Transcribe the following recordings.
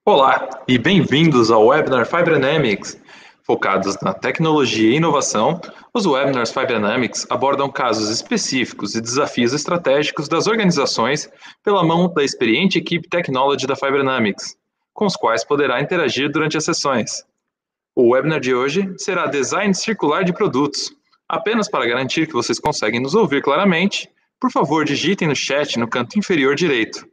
Olá e bem-vindos ao webinar Fibronamics. Focados na tecnologia e inovação, os webinars Fibronamics abordam casos específicos e desafios estratégicos das organizações pela mão da experiente equipe Technology da Fibronamics, com os quais poderá interagir durante as sessões. O webinar de hoje será Design Circular de Produtos. Apenas para garantir que vocês conseguem nos ouvir claramente, por favor digitem no chat no canto inferior direito.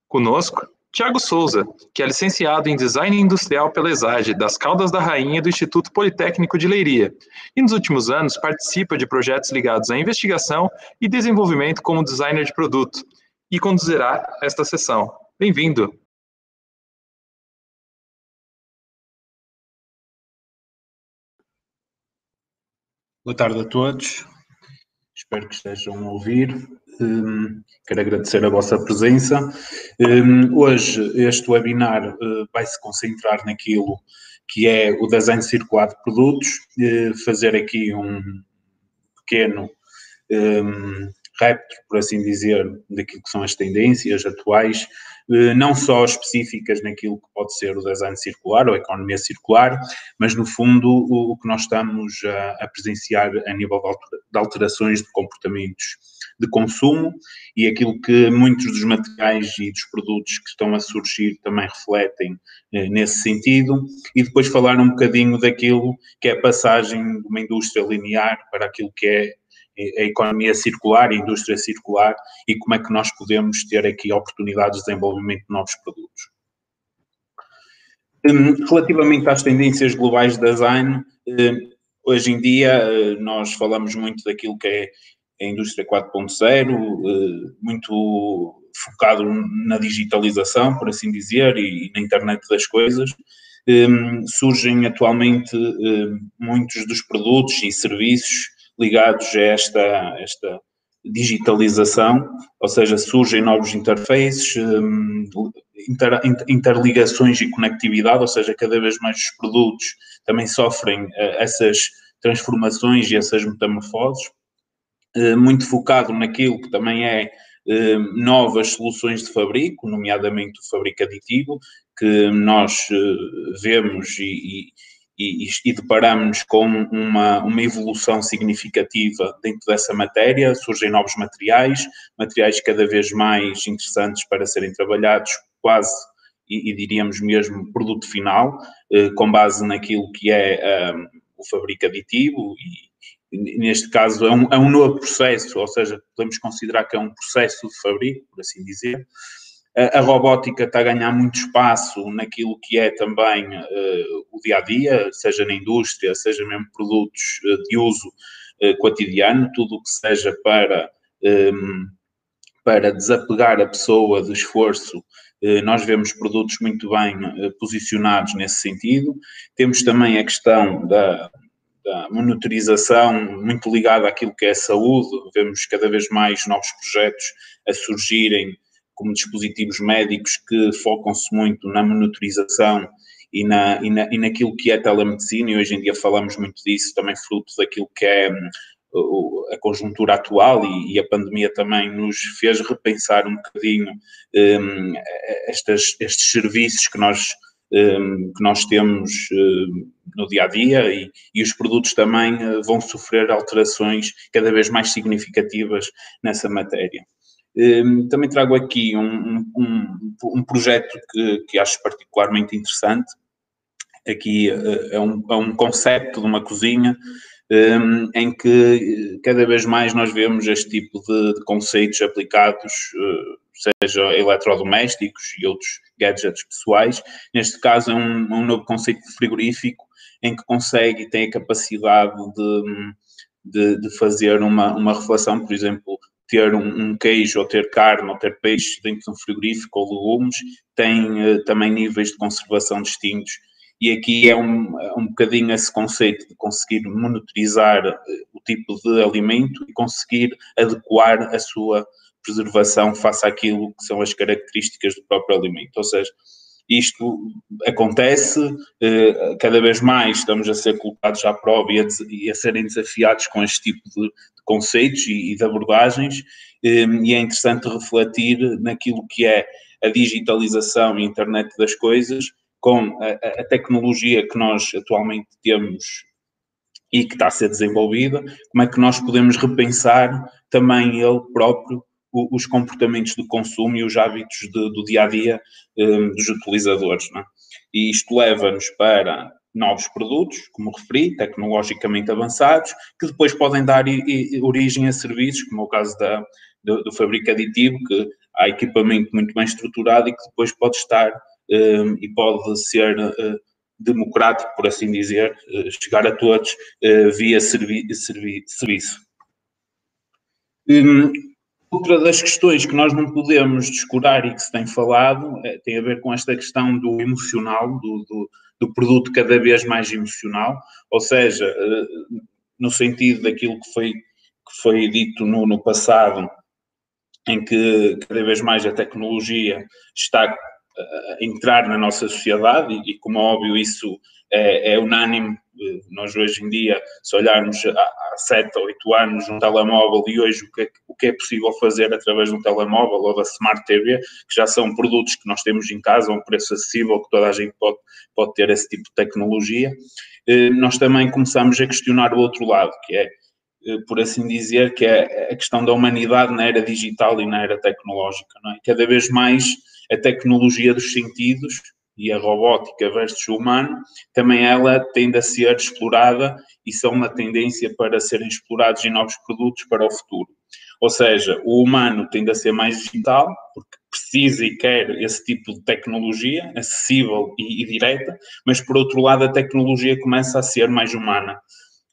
Conosco, Tiago Souza, que é licenciado em Design Industrial pela ESAD, das Caldas da Rainha do Instituto Politécnico de Leiria, e nos últimos anos participa de projetos ligados à investigação e desenvolvimento como designer de produto, e conduzirá esta sessão. Bem-vindo! Boa tarde a todos, espero que estejam a ouvir. Quero agradecer a vossa presença. Hoje este webinar vai se concentrar naquilo que é o design circular de produtos, fazer aqui um pequeno repto, por assim dizer, daquilo que são as tendências atuais, não só específicas naquilo que pode ser o design circular ou a economia circular, mas no fundo o que nós estamos a presenciar a nível de alterações de comportamentos de consumo e aquilo que muitos dos materiais e dos produtos que estão a surgir também refletem nesse sentido, e depois falar um bocadinho daquilo que é a passagem de uma indústria linear para aquilo que é a economia circular, a indústria circular, e como é que nós podemos ter aqui oportunidades de desenvolvimento de novos produtos. Relativamente às tendências globais de design, hoje em dia nós falamos muito daquilo que é a indústria 4.0, muito focado na digitalização, por assim dizer, e na internet das coisas. Surgem atualmente muitos dos produtos e serviços ligados a esta digitalização, ou seja, surgem novos interfaces, interligações e conectividade, ou seja, cada vez mais os produtos também sofrem essas transformações e essas metamorfoses, muito focado naquilo que também é novas soluções de fabrico, nomeadamente o fabrico aditivo, que nós vemos e deparamos com uma evolução significativa dentro dessa matéria. Surgem novos materiais cada vez mais interessantes para serem trabalhados, quase, e diríamos mesmo, produto final, com base naquilo que é o fabrico aditivo, e neste caso é um novo processo, ou seja, podemos considerar que é um processo de fabrico, por assim dizer. A robótica está a ganhar muito espaço naquilo que é também o dia-a-dia, seja na indústria, seja mesmo produtos de uso cotidiano, tudo o que seja para desapegar a pessoa do esforço. Nós vemos produtos muito bem posicionados nesse sentido. Temos também a questão da monitorização muito ligada àquilo que é a saúde. Vemos cada vez mais novos projetos a surgirem como dispositivos médicos que focam-se muito na monitorização e naquilo que é a telemedicina, e hoje em dia falamos muito disso, também fruto daquilo que é a conjuntura atual, e a pandemia também nos fez repensar um bocadinho estes serviços que nós temos no dia-a-dia, e os produtos também vão sofrer alterações cada vez mais significativas nessa matéria. Também trago aqui um projeto que acho particularmente interessante. Aqui é um conceito de uma cozinha em que cada vez mais nós vemos este tipo de conceitos aplicados, seja eletrodomésticos e outros gadgets pessoais. Neste caso é um novo conceito de frigorífico, em que consegue e tem a capacidade de fazer uma reflexão, por exemplo, ter um queijo, ou ter carne, ou ter peixe dentro de um frigorífico, ou legumes, tem também níveis de conservação distintos. E aqui é um bocadinho esse conceito de conseguir monitorizar o tipo de alimento e conseguir adequar a sua preservação face àquilo que são as características do próprio alimento. Ou seja, isto acontece, cada vez mais estamos a ser colocados à prova e a serem desafiados com este tipo de conceitos e de abordagens, e é interessante refletir naquilo que é a digitalização e a internet das coisas, com a tecnologia que nós atualmente temos e que está a ser desenvolvida, como é que nós podemos repensar também ele próprio os comportamentos de consumo e os hábitos do dia-a-dia dos utilizadores, não é? E isto leva-nos para novos produtos, como referi, tecnologicamente avançados, que depois podem dar origem a serviços, como é o caso do fabrico aditivo, que há equipamento muito bem estruturado e que depois pode estar e pode ser democrático, por assim dizer, chegar a todos via serviço. Outra das questões que nós não podemos descurar e que se tem falado tem a ver com esta questão do emocional, do produto cada vez mais emocional, ou seja, no sentido daquilo que foi dito no passado, em que cada vez mais a tecnologia está a entrar na nossa sociedade e como é óbvio isso é unânime. Nós hoje em dia, se olharmos há 7 ou 8 anos um telemóvel e hoje o que é possível fazer através de um telemóvel ou da Smart TV, que já são produtos que nós temos em casa a um preço acessível, que toda a gente pode ter esse tipo de tecnologia, nós também começamos a questionar o outro lado, que é, por assim dizer, que é a questão da humanidade na era digital e na era tecnológica, não é? Cada vez mais a tecnologia dos sentidos e a robótica versus o humano, também ela tende a ser explorada e são uma tendência para serem explorados em novos produtos para o futuro. Ou seja, o humano tende a ser mais digital, porque precisa e quer esse tipo de tecnologia, acessível e direta, mas por outro lado a tecnologia começa a ser mais humana.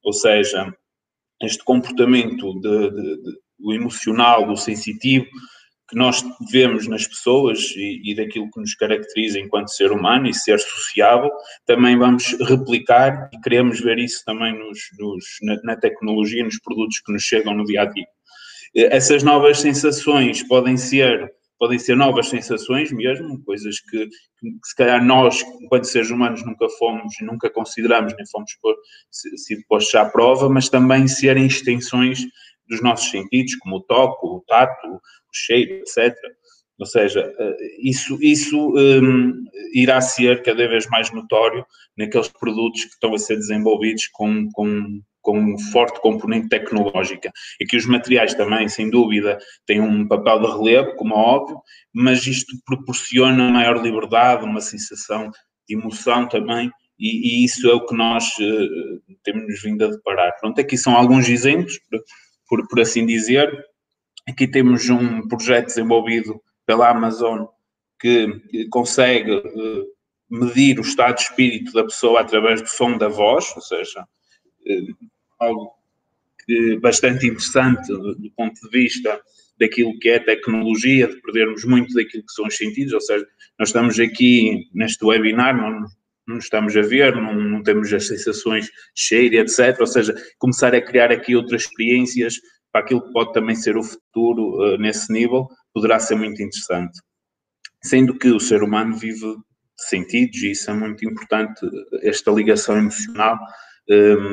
Ou seja, este comportamento do emocional, do sensitivo, que nós vemos nas pessoas e daquilo que nos caracteriza enquanto ser humano e ser sociável, também vamos replicar e queremos ver isso também na tecnologia, nos produtos que nos chegam no dia-a-dia. Essas novas sensações podem ser novas sensações mesmo, coisas que se calhar nós, enquanto seres humanos, nunca fomos, nunca consideramos, nem fomos sido postos à prova, mas também serem extensões dos nossos sentidos, como o toque, o tato, o cheiro, etc. Ou seja, isso irá ser cada vez mais notório naqueles produtos que estão a ser desenvolvidos com um forte componente tecnológica. E que os materiais também, sem dúvida, têm um papel de relevo, como é óbvio, mas isto proporciona maior liberdade, uma sensação de emoção também, e isso é o que nós temos vindo a deparar. Pronto, aqui são alguns exemplos, por assim dizer. Aqui temos um projeto desenvolvido pela Amazon que consegue medir o estado de espírito da pessoa através do som da voz, ou seja, algo bastante interessante do ponto de vista daquilo que é a tecnologia, de perdermos muito daquilo que são os sentidos, ou seja, nós estamos aqui neste webinar, não estamos a ver, não temos as sensações de cheiro, etc. Ou seja, começar a criar aqui outras experiências para aquilo que pode também ser o futuro nesse nível, poderá ser muito interessante. Sendo que o ser humano vive de sentidos e isso é muito importante, esta ligação emocional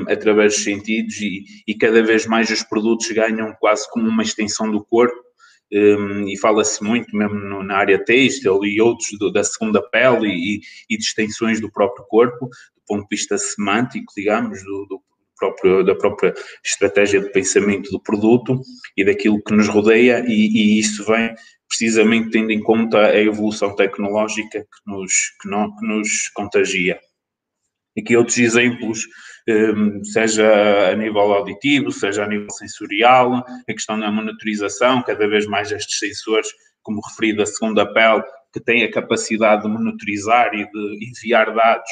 através dos sentidos e cada vez mais os produtos ganham quase como uma extensão do corpo e fala-se muito mesmo na área têxtil e outros da segunda pele e de extensões do próprio corpo, do ponto de vista semântico, digamos, da própria estratégia de pensamento do produto e daquilo que nos rodeia e isso vem precisamente tendo em conta a evolução tecnológica que nos contagia. Aqui outros exemplos, seja a nível auditivo, seja a nível sensorial, a questão da monitorização, cada vez mais estes sensores, como referido, da segunda pele, que têm a capacidade de monitorizar e de enviar dados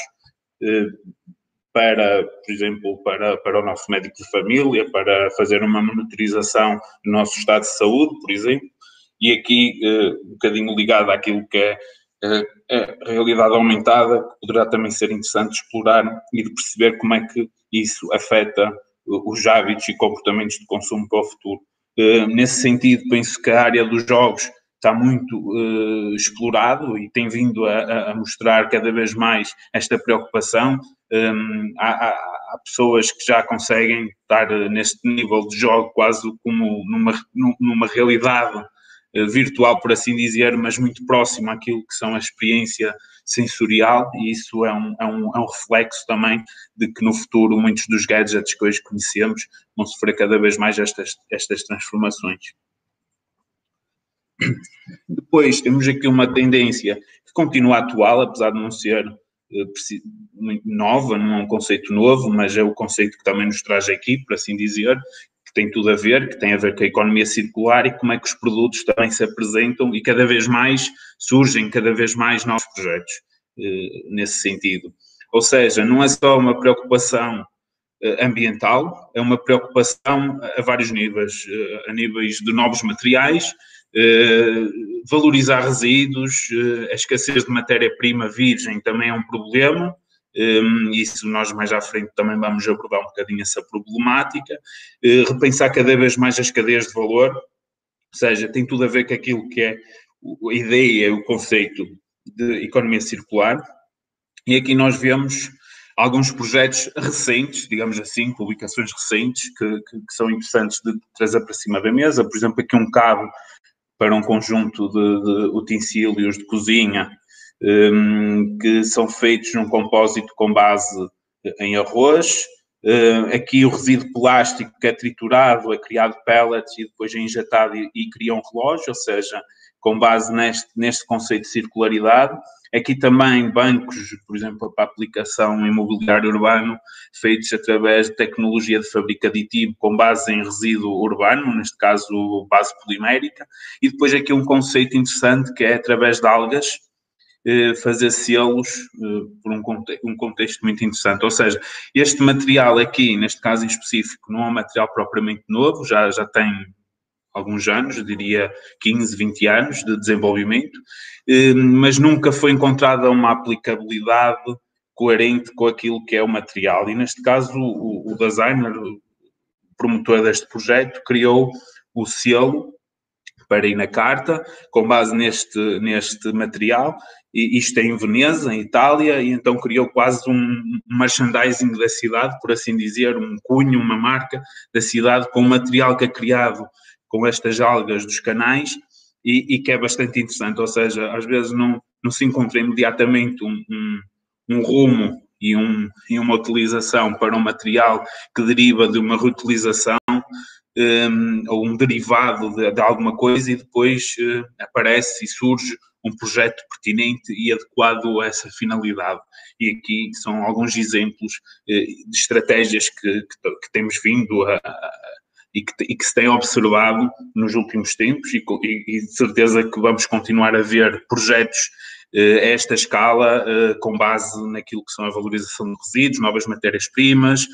para, por exemplo, para o nosso médico de família, para fazer uma monitorização do nosso estado de saúde, por exemplo, e aqui um bocadinho ligado àquilo que é a realidade aumentada, que poderá também ser interessante explorar e de perceber como é que isso afeta os hábitos e comportamentos de consumo para o futuro. Nesse sentido, penso que a área dos jogos está muito explorado e tem vindo a mostrar cada vez mais esta preocupação. Há pessoas que já conseguem estar neste nível de jogo quase como numa realidade virtual, por assim dizer, mas muito próximo àquilo que são a experiência sensorial, e isso é um reflexo também de que no futuro muitos dos gadgets que hoje conhecemos vão sofrer cada vez mais estas transformações. Depois temos aqui uma tendência que continua atual, apesar de não ser muito nova, não é um conceito novo, mas é o conceito que também nos traz aqui, por assim dizer, que tem tudo a ver, que tem a ver com a economia circular e como é que os produtos também se apresentam, e cada vez mais surgem cada vez mais novos projetos nesse sentido. Ou seja, não é só uma preocupação ambiental, é uma preocupação a vários níveis, a níveis de novos materiais, valorizar resíduos, a escassez de matéria-prima virgem também é um problema. Isso nós mais à frente também vamos abordar um bocadinho essa problemática, repensar cada vez mais as cadeias de valor, ou seja, tem tudo a ver com aquilo que é a ideia, o conceito de economia circular, e aqui nós vemos alguns projetos recentes, digamos assim, publicações recentes, que são interessantes de trazer para cima da mesa. Por exemplo, aqui um cabo para um conjunto de utensílios de cozinha, que são feitos num compósito com base em arroz. Aqui o resíduo plástico que é triturado, é criado pellets e depois é injetado e cria um relógio, ou seja, com base neste conceito de circularidade. Aqui também bancos, por exemplo, para aplicação imobiliário urbano, feitos através de tecnologia de fábrica aditivo com base em resíduo urbano, neste caso base polimérica. E depois aqui um conceito interessante que é através de algas, fazer selos por um contexto muito interessante. Ou seja, este material aqui, neste caso em específico, não é um material propriamente novo, já tem alguns anos, eu diria 15, 20 anos de desenvolvimento, mas nunca foi encontrada uma aplicabilidade coerente com aquilo que é o material. E neste caso o designer, o promotor deste projeto, criou o selo para ir na carta, com base neste material, e isto é em Veneza, em Itália, e então criou quase um merchandising da cidade, por assim dizer, um cunho, uma marca da cidade, com o material que é criado com estas algas dos canais, e que é bastante interessante, ou seja, às vezes não se encontra imediatamente um rumo e uma utilização para um material que deriva de uma reutilização, ou um derivado de alguma coisa, e depois aparece e surge um projeto pertinente e adequado a essa finalidade. E aqui são alguns exemplos de estratégias que temos vindo e que se tem observado nos últimos tempos, e de certeza que vamos continuar a ver projetos a esta escala, com base naquilo que são a valorização de resíduos, novas matérias-primas,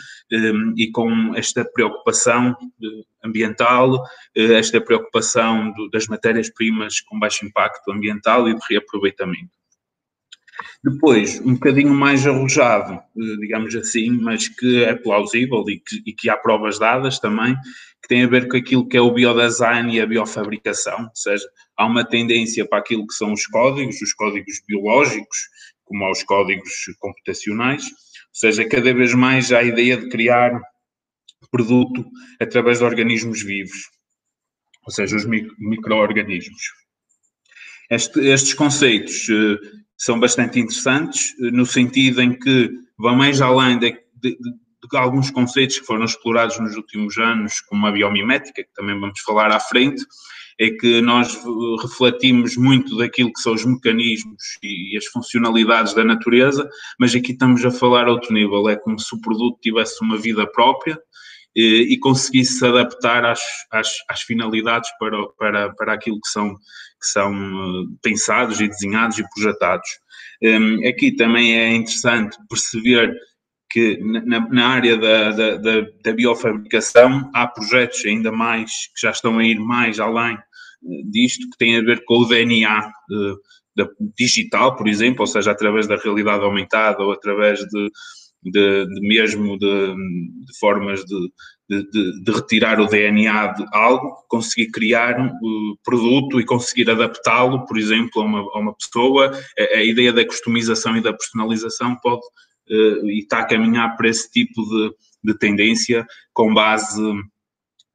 e com esta preocupação ambiental, esta preocupação das matérias-primas com baixo impacto ambiental e de reaproveitamento. Depois, um bocadinho mais arrojado, digamos assim, mas que é plausível e que há provas dadas também, que tem a ver com aquilo que é o biodesign e a biofabricação, ou seja, há uma tendência para aquilo que são os códigos biológicos, como aos códigos computacionais, ou seja, cada vez mais há a ideia de criar produto através de organismos vivos, ou seja, os micro-organismos. Estes conceitos são bastante interessantes, no sentido em que vão mais além de alguns conceitos que foram explorados nos últimos anos, como a biomimética, que também vamos falar à frente, é que nós refletimos muito daquilo que são os mecanismos e as funcionalidades da natureza, mas aqui estamos a falar a outro nível, é como se o produto tivesse uma vida própria e conseguisse se adaptar às finalidades para aquilo que são pensados e desenhados e projetados. Aqui também é interessante perceber que na área da biofabricação há projetos ainda mais, que já estão a ir mais além disto, que têm a ver com o DNA digital, por exemplo, ou seja, através da realidade aumentada ou através de formas de retirar o DNA de algo, conseguir criar um produto e conseguir adaptá-lo, por exemplo, a uma pessoa. A ideia da customização e da personalização pode e está a caminhar para esse tipo de tendência, com base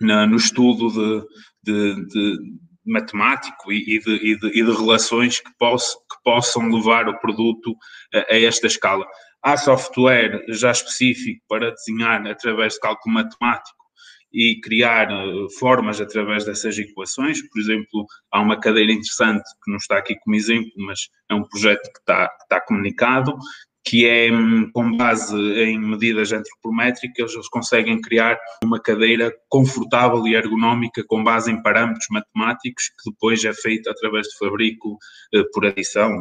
no estudo matemático e de relações que possam levar o produto a esta escala. Há software já específico para desenhar através de cálculo matemático e criar formas através dessas equações. Por exemplo, há uma cadeira interessante que não está aqui como exemplo, mas é um projeto que está comunicado, que é com base em medidas antropométricas, eles conseguem criar uma cadeira confortável e ergonómica com base em parâmetros matemáticos, que depois é feita através de fabrico por adição,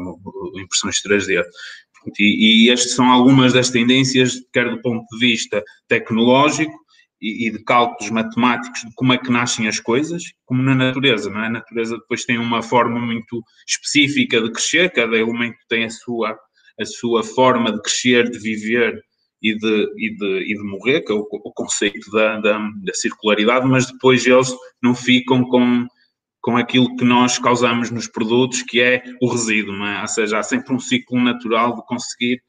impressões 3D. E estas são algumas das tendências, quer do ponto de vista tecnológico e de cálculos matemáticos, de como é que nascem as coisas, como na natureza, não é? A natureza depois tem uma forma muito específica de crescer, cada elemento tem a sua forma de crescer, de viver e de morrer, que é o conceito da circularidade, mas depois eles não ficam com aquilo que nós causamos nos produtos, que é o resíduo, não é? Ou seja, há sempre um ciclo natural de conseguir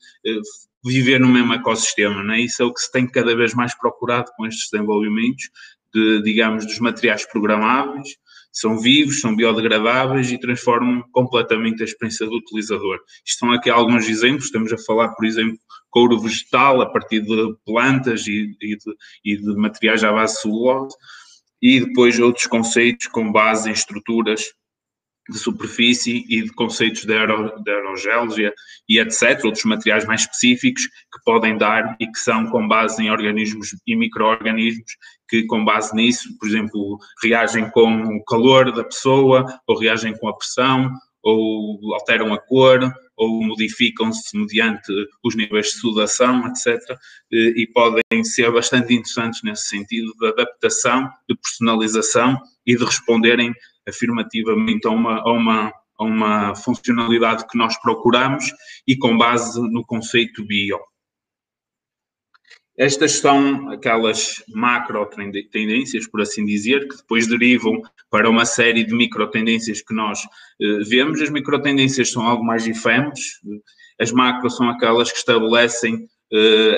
viver no mesmo ecossistema, não é? Isso é o que se tem cada vez mais procurado com estes desenvolvimentos, digamos, dos materiais programáveis. São vivos, são biodegradáveis e transformam completamente a experiência do utilizador. Estão aqui alguns exemplos, estamos a falar, por exemplo, couro vegetal a partir de plantas e de materiais à base de celulose, e depois outros conceitos com base em estruturas de superfície e de conceitos de aerogélia e etc., outros materiais mais específicos que podem dar e que são com base em organismos e micro-organismos que, com base nisso, por exemplo, reagem com o calor da pessoa, ou reagem com a pressão, ou alteram a cor, ou modificam-se mediante os níveis de sudação, etc., e podem ser bastante interessantes nesse sentido de adaptação, de personalização e de responderem afirmativamente a uma funcionalidade que nós procuramos e com base no conceito bio. Estas são aquelas macro tendências, por assim dizer, que depois derivam para uma série de micro tendências que nós vemos. As micro tendências são algo mais efêmeras, as macro são aquelas que estabelecem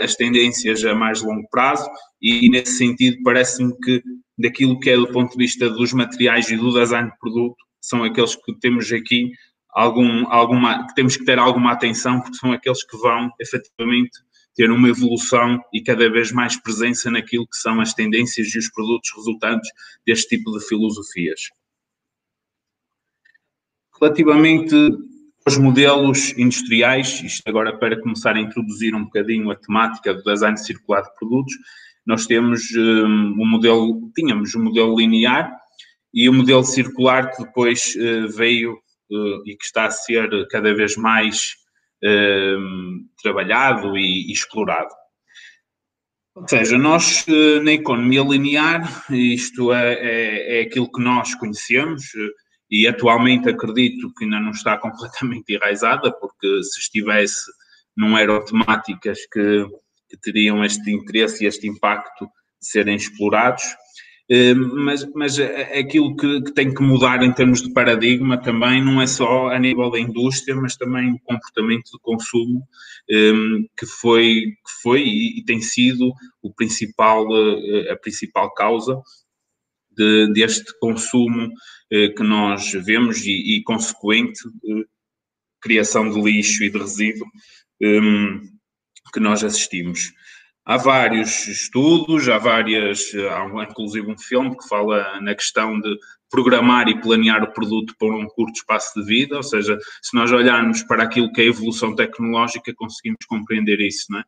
as tendências a mais longo prazo e, nesse sentido, parece-me que daquilo que é do ponto de vista dos materiais e do design de produto, são aqueles que temos aqui que temos que ter alguma atenção, porque são aqueles que vão, efetivamente, ter uma evolução e cada vez mais presença naquilo que são as tendências e os produtos resultantes deste tipo de filosofias. Relativamente aos modelos industriais, isto agora para começar a introduzir um bocadinho a temática do design circular de produtos, nós temos tínhamos um modelo linear e o modelo circular que depois veio e que está a ser cada vez mais trabalhado e explorado. Ou seja, nós na economia linear, isto é aquilo que nós conhecemos e atualmente acredito que ainda não está completamente enraizada, porque se estivesse não eram temáticas que teriam este interesse e este impacto de serem explorados, mas aquilo que tem que mudar em termos de paradigma também não é só a nível da indústria, mas também o comportamento de consumo que foi e tem sido a principal causa deste consumo que nós vemos e consequente criação de lixo e de resíduo que nós assistimos. Há vários estudos, há inclusive um filme que fala na questão de programar e planear o produto por um curto espaço de vida, ou seja, se nós olharmos para aquilo que é a evolução tecnológica, conseguimos compreender isso, não é?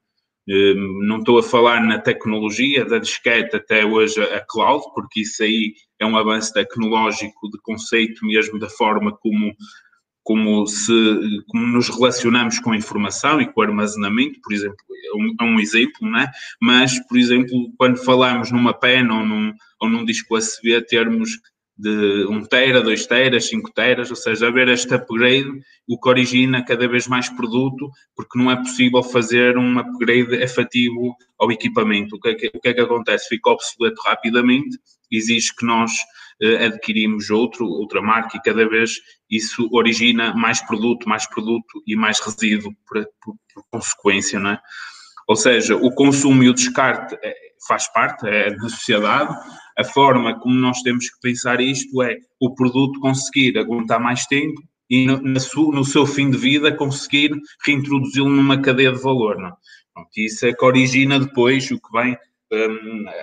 Não estou a falar na tecnologia, da disquete até hoje a cloud, porque isso aí é um avanço tecnológico de conceito mesmo da forma como nos relacionamos com a informação e com o armazenamento, por exemplo, é um exemplo, não é? Mas, por exemplo, quando falamos numa pena ou num disco USB, termos de 1 tera, 2 teras, 5 teras, ou seja, haver este upgrade, o que origina cada vez mais produto, porque não é possível fazer um upgrade efetivo ao equipamento. O que é que acontece? Fica obsoleto rapidamente, exige que nós adquirimos outra marca e cada vez isso origina mais produto e mais resíduo por consequência, não é? Ou seja, o consumo e o descarte faz parte da sociedade. a forma como nós temos que pensar isto é o produto conseguir aguentar mais tempo e no seu fim de vida conseguir reintroduzi-lo numa cadeia de valor, não? Pronto, isso é que origina depois o que vem,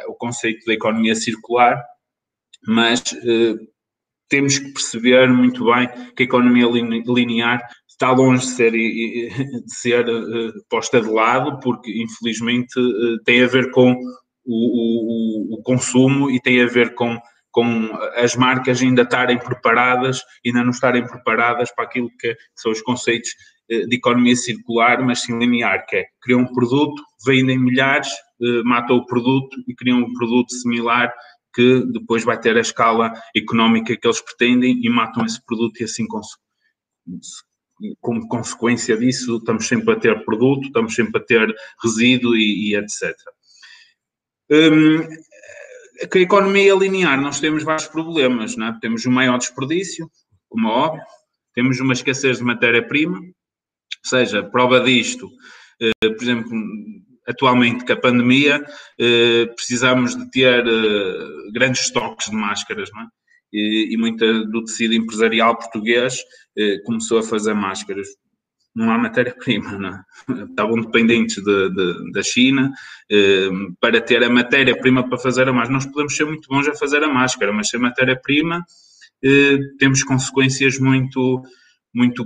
o conceito da economia circular, mas temos que perceber muito bem que a economia linear está longe de ser posta de lado, porque infelizmente tem a ver com o consumo e tem a ver com as marcas ainda estarem preparadas, ainda não estarem preparadas para aquilo que são os conceitos de economia circular, mas sim linear, que é criam um produto, vendem milhares, matam o produto e criam um produto similar que depois vai ter a escala económica que eles pretendem e matam esse produto e assim como consequência disso estamos sempre a ter produto, estamos sempre a ter resíduo e etc. Com a economia linear nós temos vários problemas, não é? Temos um maior desperdício, como é óbvio, temos uma escassez de matéria-prima, ou seja, prova disto, por exemplo, atualmente com a pandemia, precisamos de ter grandes estoques de máscaras, não é? E muita do tecido empresarial português começou a fazer máscaras. Não há matéria-prima, não é? Estavam dependentes da China para ter a matéria-prima para fazer a máscara. Nós podemos ser muito bons a fazer a máscara, mas sem matéria-prima temos consequências muito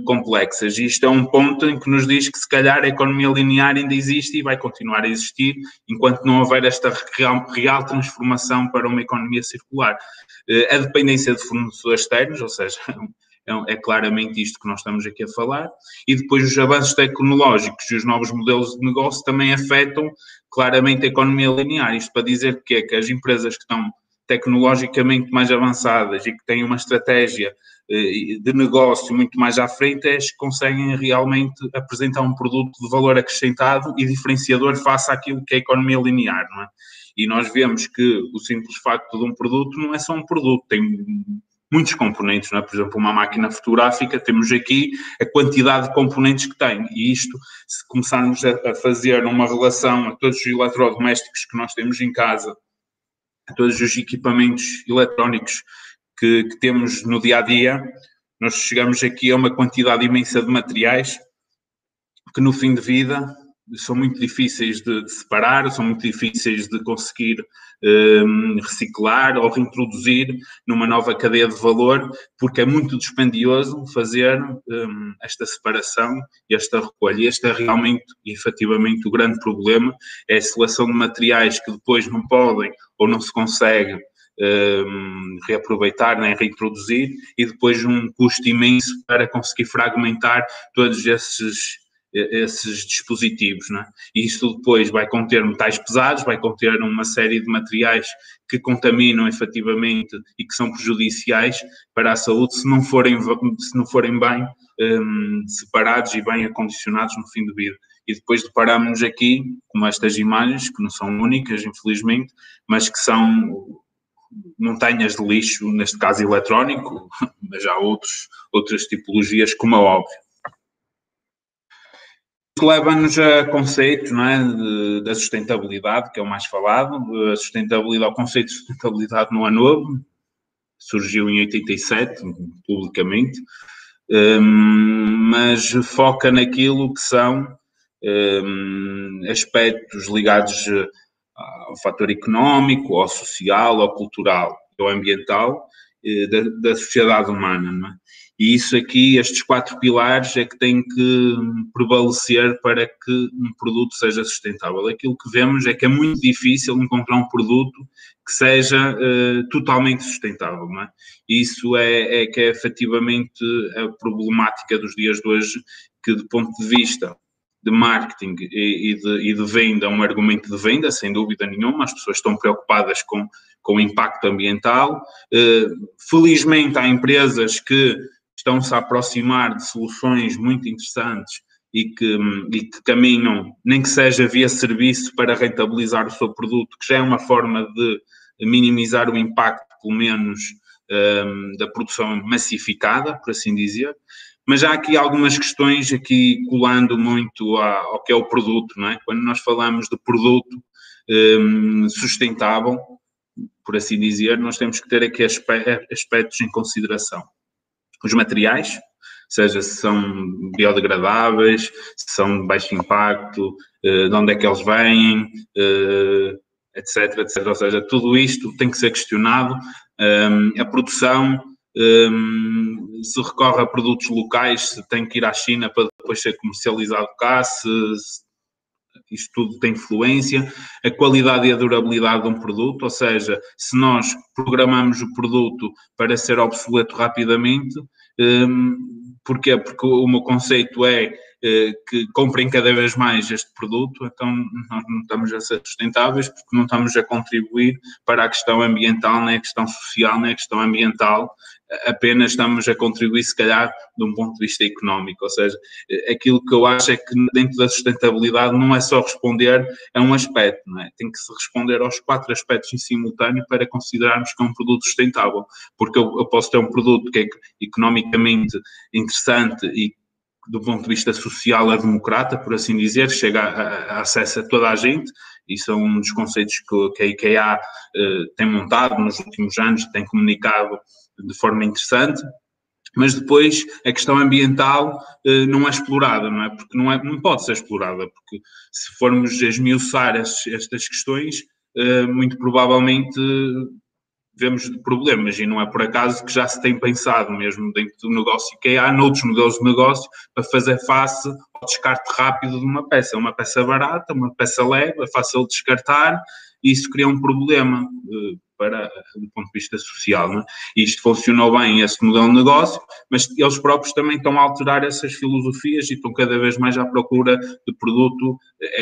complexas. E isto é um ponto em que nos diz que se calhar a economia linear ainda existe e vai continuar a existir enquanto não houver esta real transformação para uma economia circular. A dependência de fornecedores externos, ou seja, é claramente isto que nós estamos aqui a falar, e depois os avanços tecnológicos e os novos modelos de negócio também afetam claramente a economia linear. Isto para dizer que as empresas que estão tecnologicamente mais avançadas e que têm uma estratégia de negócio muito mais à frente, é as que conseguem realmente apresentar um produto de valor acrescentado e diferenciador face àquilo que é a economia linear, não é? E nós vemos que o simples facto de um produto não é só um produto, tem muitos componentes, não é? Por exemplo, uma máquina fotográfica, temos aqui a quantidade de componentes que tem, e isto, se começarmos a fazer uma relação a todos os eletrodomésticos que nós temos em casa, a todos os equipamentos eletrónicos que temos no dia-a-dia, nós chegamos aqui a uma quantidade imensa de materiais que no fim de vida são muito difíceis de separar, são muito difíceis de conseguir reciclar ou reintroduzir numa nova cadeia de valor, porque é muito dispendioso fazer esta separação e esta recolha. E este é realmente, efetivamente, o grande problema, é a seleção de materiais que depois não podem ou não se consegue reaproveitar, nem reintroduzir, e depois um custo imenso para conseguir fragmentar todos esses dispositivos, não é? E isto depois vai conter metais pesados, vai conter uma série de materiais que contaminam efetivamente e que são prejudiciais para a saúde se não forem bem separados e bem acondicionados no fim de vida. E depois deparamos-nos aqui com estas imagens, que não são únicas, infelizmente, mas que são montanhas de lixo, neste caso eletrónico, mas há outras tipologias, como é óbvio. Isso leva-nos a conceitos, não é, da sustentabilidade, que é o mais falado. A sustentabilidade, o conceito de sustentabilidade não é novo, surgiu em 87, publicamente, mas foca naquilo que são aspectos ligados ao fator económico, ao social, ao cultural, ao ambiental da sociedade humana, não é? E isso aqui, estes 4 pilares é que têm que prevalecer para que um produto seja sustentável. Aquilo que vemos é que é muito difícil encontrar um produto que seja totalmente sustentável, não é? E isso é que é efetivamente a problemática dos dias de hoje, que do ponto de vista de marketing e de venda, é um argumento de venda, sem dúvida nenhuma, as pessoas estão preocupadas com o impacto ambiental. Felizmente há empresas que estão-se a aproximar de soluções muito interessantes e que caminham, nem que seja via serviço, para rentabilizar o seu produto, que já é uma forma de minimizar o impacto, pelo menos, da produção massificada, por assim dizer. Mas há aqui algumas questões, aqui colando muito ao que é o produto, não é? Quando nós falamos de produto sustentável, por assim dizer, nós temos que ter aqui aspectos em consideração. Os materiais, seja se são biodegradáveis, se são de baixo impacto, de onde é que eles vêm, etc, etc. Ou seja, tudo isto tem que ser questionado. A produção, se recorre a produtos locais, se tem que ir à China para depois ser comercializado cá, se isto tudo tem influência. A qualidade e a durabilidade de um produto, ou seja, se nós programamos o produto para ser obsoleto rapidamente, porquê? Porque o meu conceito é que comprem cada vez mais este produto, então nós não estamos a ser sustentáveis porque não estamos a contribuir para a questão ambiental, nem a questão social, nem a questão ambiental, apenas estamos a contribuir, se calhar, de um ponto de vista económico. Ou seja, aquilo que eu acho é que dentro da sustentabilidade não é só responder a um aspecto, não é? Tem que se responder aos 4 aspectos em simultâneo para considerarmos que é um produto sustentável, porque eu posso ter um produto que é economicamente interessante e do ponto de vista social é democrata, por assim dizer, chega a acesso a toda a gente. Isso é um dos conceitos que a IKEA tem montado nos últimos anos, tem comunicado de forma interessante, mas depois a questão ambiental não é explorada, não é? Porque não pode ser explorada, porque se formos esmiuçar estas questões, muito provavelmente vemos problemas, e não é por acaso que já se tem pensado mesmo dentro do negócio que há noutros modelos de negócio para fazer face ao descarte rápido de uma peça barata, uma peça leve, é fácil de descartar, e isso cria um problema do ponto de vista social, não é? Isto funcionou bem, esse modelo de negócio, mas eles próprios também estão a alterar essas filosofias e estão cada vez mais à procura de produto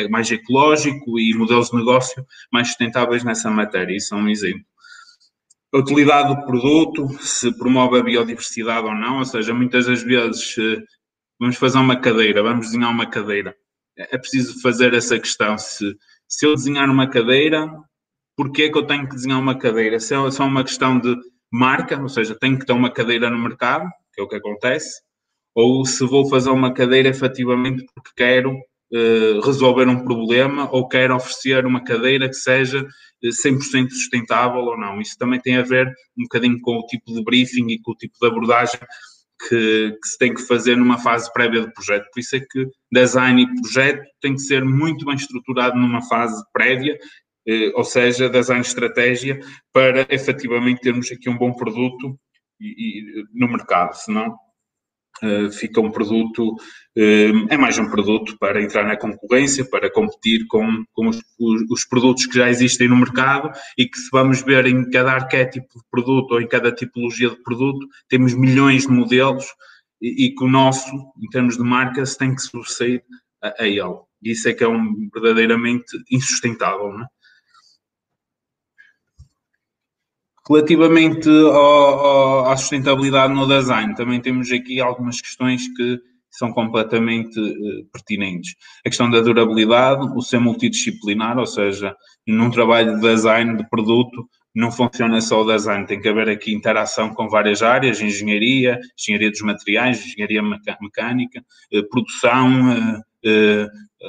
mais ecológico e modelos de negócio mais sustentáveis nessa matéria. Isso é um exemplo. A utilidade do produto, se promove a biodiversidade ou não, ou seja, muitas das vezes vamos fazer uma cadeira, vamos desenhar uma cadeira. É preciso fazer essa questão, se eu desenhar uma cadeira, porquê é que eu tenho que desenhar uma cadeira? Se é só uma questão de marca, ou seja, tenho que ter uma cadeira no mercado, que é o que acontece, ou se vou fazer uma cadeira efetivamente porque quero resolver um problema ou quero oferecer uma cadeira que seja 100% sustentável ou não. Isso também tem a ver um bocadinho com o tipo de briefing e com o tipo de abordagem que se tem que fazer numa fase prévia do projeto. Por isso é que design e projeto tem que ser muito bem estruturado numa fase prévia, ou seja, design e estratégia, para efetivamente termos aqui um bom produto no mercado, senão fica um produto, é mais um produto para entrar na concorrência, para competir com os produtos que já existem no mercado, e que, se vamos ver em cada arquétipo de produto ou em cada tipologia de produto, temos milhões de modelos e que o nosso, em termos de marca, se tem que sobressair a ele. E isso é que é verdadeiramente insustentável, não é? Relativamente à sustentabilidade no design, também temos aqui algumas questões que são completamente pertinentes. A questão da durabilidade, o ser multidisciplinar, ou seja, num trabalho de design de produto, não funciona só o design, tem que haver aqui interação com várias áreas, engenharia dos materiais, engenharia mecânica, produção,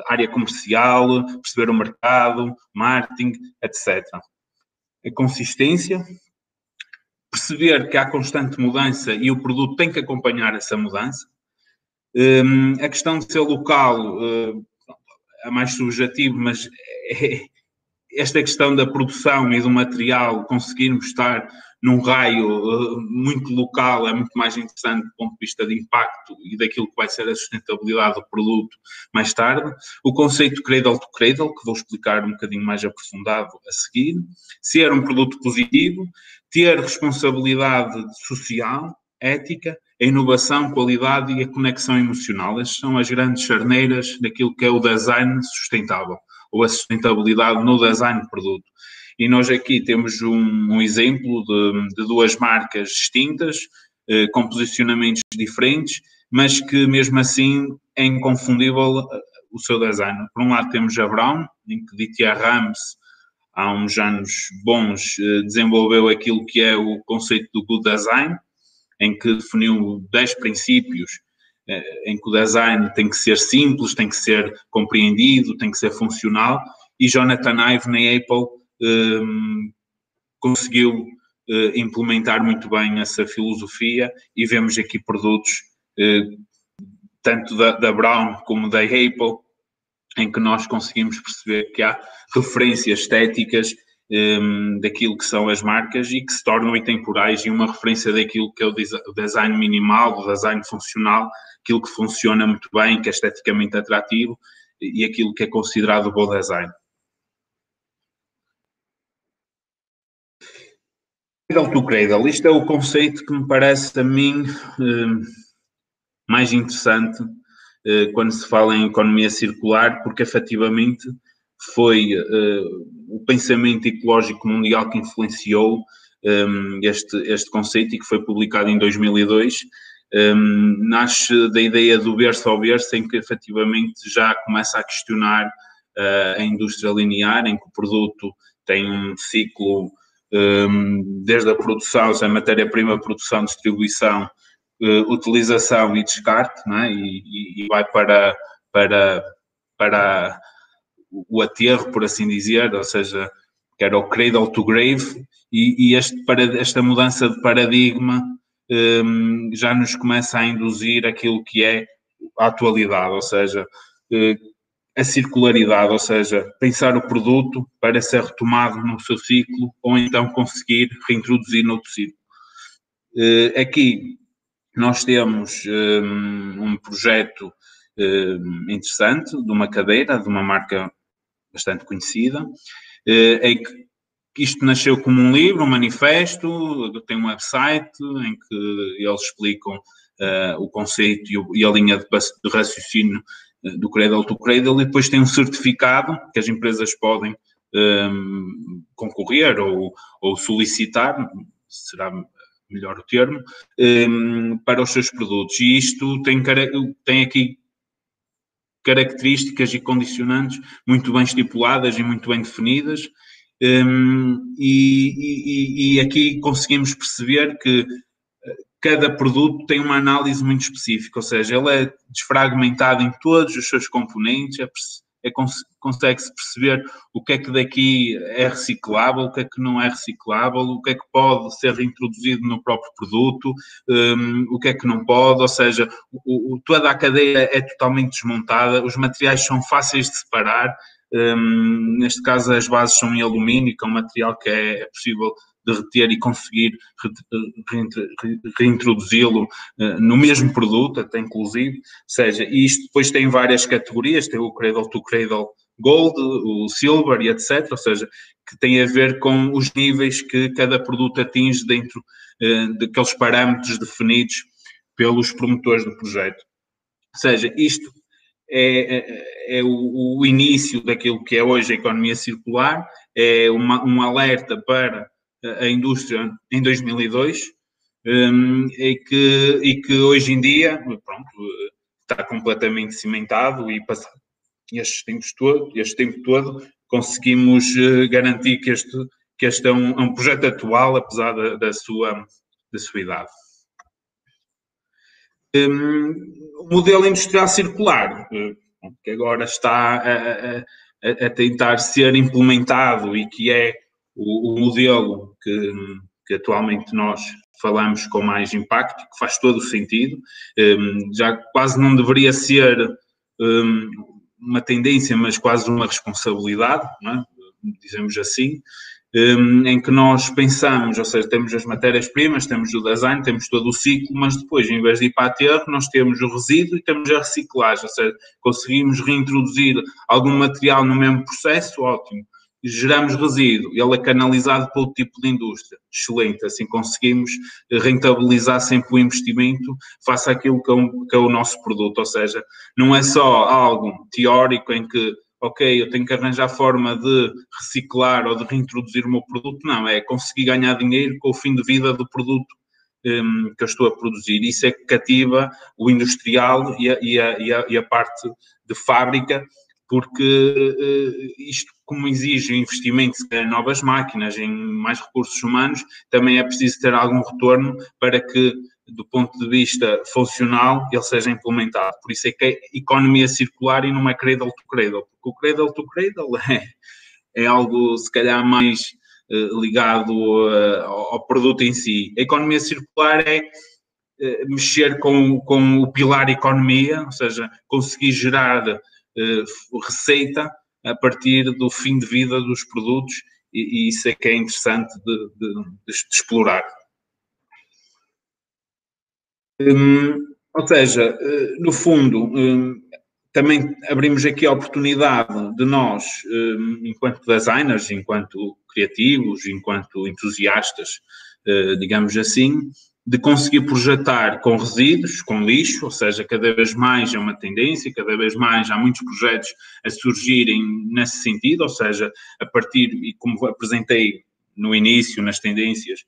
área comercial, perceber o mercado, marketing, etc. A consistência, perceber que há constante mudança e o produto tem que acompanhar essa mudança. A questão de ser local é mais subjetivo, mas esta questão da produção e do material, conseguirmos estar num raio muito local, é muito mais interessante do ponto de vista de impacto e daquilo que vai ser a sustentabilidade do produto mais tarde. O conceito cradle to cradle, que vou explicar um bocadinho mais aprofundado a seguir. Ser um produto positivo, ter responsabilidade social, ética, a inovação, qualidade e a conexão emocional. Estas são as grandes charneiras daquilo que é o design sustentável, ou a sustentabilidade no design de produto. E nós aqui temos um exemplo de duas marcas distintas, com posicionamentos diferentes, mas que mesmo assim é inconfundível o seu design. Por um lado temos a Braun, em que Dieter Rams, há uns anos bons, desenvolveu aquilo que é o conceito do good design, em que definiu 10 princípios, em que o design tem que ser simples, tem que ser compreendido, tem que ser funcional, e Jonathan Ive na Apple conseguiu implementar muito bem essa filosofia e vemos aqui produtos tanto da Brown como da Apple, em que nós conseguimos perceber que há referências estéticas daquilo que são as marcas e que se tornam intemporais e uma referência daquilo que é o design minimal, o design funcional, aquilo que funciona muito bem, que é esteticamente atrativo e aquilo que é considerado bom design. Cradle to Cradle, isto é o conceito que me parece a mim mais interessante quando se fala em economia circular, porque efetivamente foi o pensamento ecológico mundial que influenciou este conceito e que foi publicado em 2002. Nasce da ideia do berço ao berço, em que efetivamente já começa a questionar a indústria linear, em que o produto tem um ciclo desde a produção, a matéria-prima, produção, distribuição, utilização e descarte, não é? E vai para o aterro, por assim dizer, ou seja, que era o cradle to grave, e esta mudança de paradigma já nos começa a induzir aquilo que é a atualidade, ou seja, a circularidade, ou seja, pensar o produto para ser retomado no seu ciclo ou então conseguir reintroduzir noutro ciclo. Aqui nós temos um projeto interessante de uma cadeira, de uma marca bastante conhecida, em que isto nasceu como um livro, um manifesto, tem um website em que eles explicam o conceito e a linha de raciocínio do Cradle to Cradle, e depois tem um certificado que as empresas podem concorrer ou solicitar, será melhor o termo, para os seus produtos. E isto tem aqui características e condicionantes muito bem estipuladas e muito bem definidas, e aqui conseguimos perceber que cada produto tem uma análise muito específica, ou seja, ele é desfragmentado em todos os seus componentes, consegue-se perceber o que é que daqui é reciclável, o que é que não é reciclável, o que é que pode ser reintroduzido no próprio produto, o que é que não pode, ou seja, toda a cadeia é totalmente desmontada, os materiais são fáceis de separar, neste caso as bases são em alumínio, que é um material que é possível derreter e conseguir reintroduzi-lo no mesmo produto, até inclusive, ou seja, isto depois tem várias categorias, tem o Cradle to Cradle Gold, o Silver e etc, ou seja, que tem a ver com os níveis que cada produto atinge dentro daqueles parâmetros definidos pelos promotores do projeto. Ou seja, isto é o início daquilo que é hoje a economia circular, é um alerta para a indústria em 2002 e que hoje em dia, pronto, está completamente cimentado e passado este tempo todo conseguimos garantir que este é um projeto atual, apesar da sua idade. O modelo industrial circular, que agora está a tentar ser implementado e que é o modelo que atualmente nós falamos com mais impacto, que faz todo o sentido, já quase não deveria ser uma tendência, mas quase uma responsabilidade, não é? Dizemos assim, em que nós pensamos, ou seja, temos as matérias-primas, temos o design, temos todo o ciclo, mas depois, em vez de ir para aterro, nós temos o resíduo e temos a reciclagem, ou seja, conseguimos reintroduzir algum material no mesmo processo, ótimo. Geramos resíduo, ele é canalizado para outro tipo de indústria, excelente, assim conseguimos rentabilizar sempre o investimento face àquilo que é o nosso produto, ou seja, não é só algo teórico em que ok, eu tenho que arranjar forma de reciclar ou de reintroduzir o meu produto, não, é conseguir ganhar dinheiro com o fim de vida do produto que eu estou a produzir. Isso é que cativa o industrial e a parte de fábrica, porque isto, como exige investimento em novas máquinas, em mais recursos humanos, também é preciso ter algum retorno para que, do ponto de vista funcional, ele seja implementado. Por isso é que é economia circular e não é cradle to cradle, porque o cradle to cradle é algo, se calhar, mais ligado ao produto em si. A economia circular é mexer com o pilar economia, ou seja, conseguir gerar receita a partir do fim de vida dos produtos, e isso é que é interessante de explorar. Ou seja, no fundo, também abrimos aqui a oportunidade de nós, enquanto designers, enquanto criativos, enquanto entusiastas, digamos assim, de conseguir projetar com resíduos, com lixo, ou seja, cada vez mais é uma tendência, cada vez mais há muitos projetos a surgirem nesse sentido, ou seja, a partir, e como apresentei no início, nas tendências,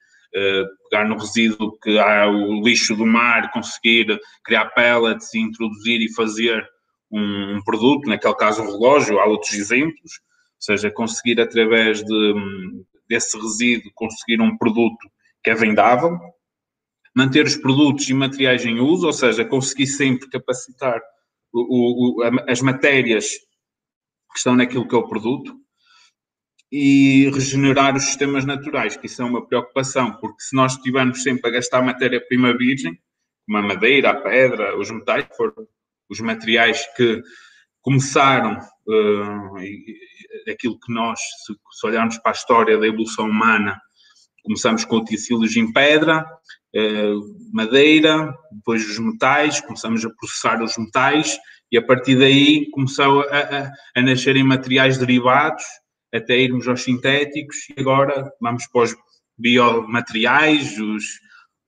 pegar no resíduo que há o lixo do mar, conseguir criar pellets, introduzir e fazer um produto, naquele caso um relógio, há outros exemplos, ou seja, conseguir através desse resíduo conseguir um produto que é vendável, manter os produtos e materiais em uso, ou seja, conseguir sempre capacitar as matérias que estão naquilo que é o produto, e regenerar os sistemas naturais, que isso é uma preocupação, porque se nós estivermos sempre a gastar matéria-prima virgem, como a madeira, a pedra, os metais, foram os materiais que começaram, aquilo que nós, se olharmos para a história da evolução humana, começamos com utensílios em pedra, madeira, depois os metais, começamos a processar os metais, e a partir daí começou a nascerem materiais derivados, até irmos aos sintéticos, e agora vamos para os biomateriais, os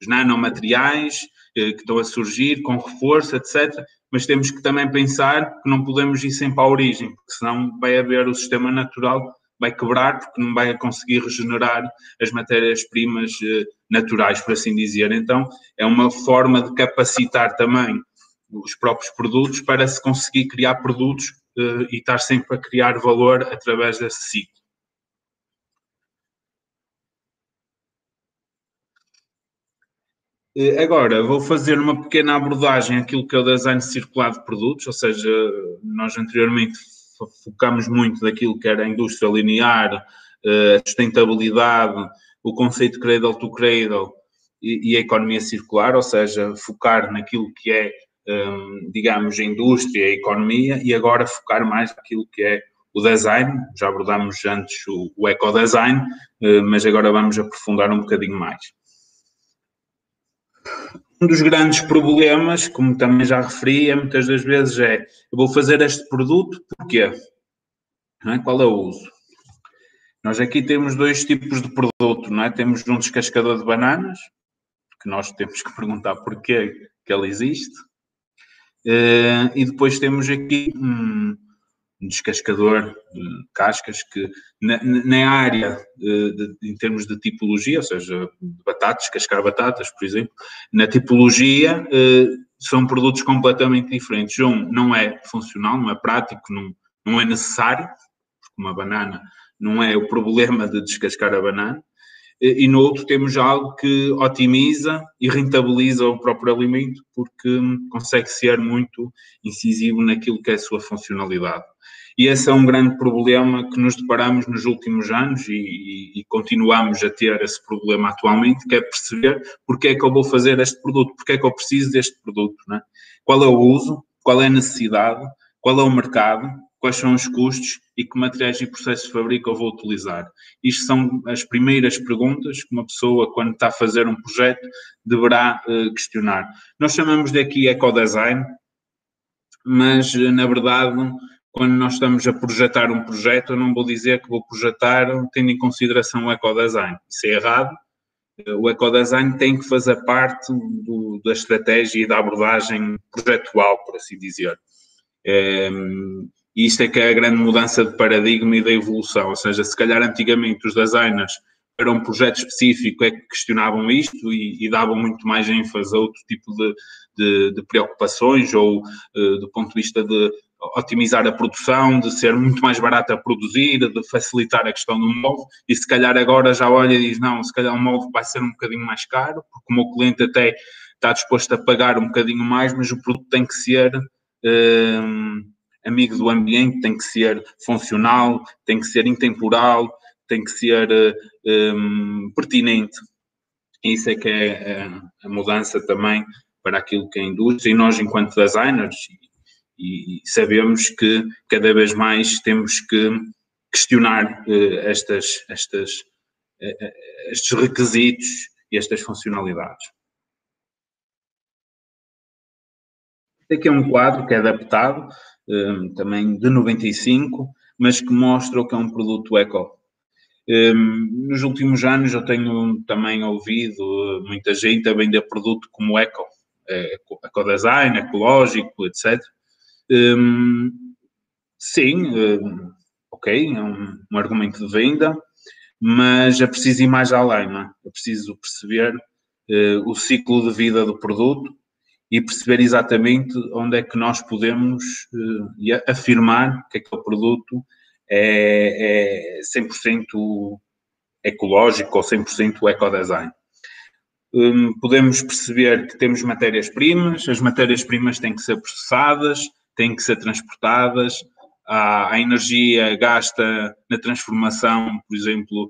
nanomateriais, que estão a surgir com reforço, etc. Mas temos que também pensar que não podemos ir sempre à origem, porque senão vai haver o sistema natural, vai quebrar, porque não vai conseguir regenerar as matérias-primas naturais, por assim dizer. Então, é uma forma de capacitar também os próprios produtos para se conseguir criar produtos e estar sempre a criar valor através desse ciclo. Agora, vou fazer uma pequena abordagem àquilo que é o design circular de produtos, ou seja, nós anteriormente focámos muito naquilo que era a indústria linear, a sustentabilidade, o conceito cradle to cradle e a economia circular, ou seja, focar naquilo que é, digamos, a indústria, a economia, e agora focar mais naquilo que é o design. Já abordámos antes o ecodesign, mas agora vamos aprofundar um bocadinho mais. Um dos grandes problemas, como também já referi, muitas das vezes eu vou fazer este produto, porquê? Não é? Qual é o uso? Nós aqui temos dois tipos de produto, não é? Temos um descascador de bananas, que nós temos que perguntar porquê que ele existe, e depois temos aqui um descascador de cascas que na área, em termos de tipologia, ou seja, de batatas, descascar batatas, por exemplo, na tipologia são produtos completamente diferentes. Um não é funcional, não é prático, não é necessário, porque uma banana não é o problema de descascar a banana, e no outro temos algo que otimiza e rentabiliza o próprio alimento, porque consegue ser muito incisivo naquilo que é a sua funcionalidade. E esse é um grande problema que nos deparamos nos últimos anos e continuamos a ter esse problema atualmente, que é perceber porque é que eu vou fazer este produto, porque é que eu preciso deste produto, não é? Qual é o uso, qual é a necessidade, qual é o mercado, quais são os custos e que materiais e processos de fabrico eu vou utilizar. Isto são as primeiras perguntas que uma pessoa, quando está a fazer um projeto, deverá questionar. Nós chamamos de aqui ecodesign, mas, na verdade, quando nós estamos a projetar um projeto, eu não vou dizer que vou projetar tendo em consideração o ecodesign. Isso é errado. O ecodesign tem que fazer parte da estratégia e da abordagem projetual, por assim dizer. E isto é que é a grande mudança de paradigma e da evolução, ou seja, se calhar antigamente os designers para um projeto específico é que questionavam isto e davam muito mais ênfase a outro tipo de preocupações, ou do ponto de vista de otimizar a produção, de ser muito mais barato a produzir, de facilitar a questão do molde, e se calhar agora já olha e diz, não, se calhar o molde vai ser um bocadinho mais caro, porque o meu cliente até está disposto a pagar um bocadinho mais, mas o produto tem que ser amigo do ambiente, tem que ser funcional, tem que ser intemporal, tem que ser pertinente. Isso é que é a mudança também para aquilo que é a indústria, e nós, enquanto designers, e sabemos que cada vez mais temos que questionar estes requisitos e estas funcionalidades. Aqui é um quadro que é adaptado, também de 95, mas que mostra o que é um produto eco. Nos últimos anos eu tenho também ouvido muita gente a vender produto como eco, ecodesign, ecológico, etc. Sim, ok, é um argumento de venda, mas é preciso ir mais além, não é? É preciso perceber o ciclo de vida do produto e perceber exatamente onde é que nós podemos afirmar que aquele produto é 100% ecológico ou 100% ecodesign. Podemos perceber que temos matérias-primas, as matérias-primas têm que ser processadas, têm que ser transportadas, a energia gasta na transformação, por exemplo,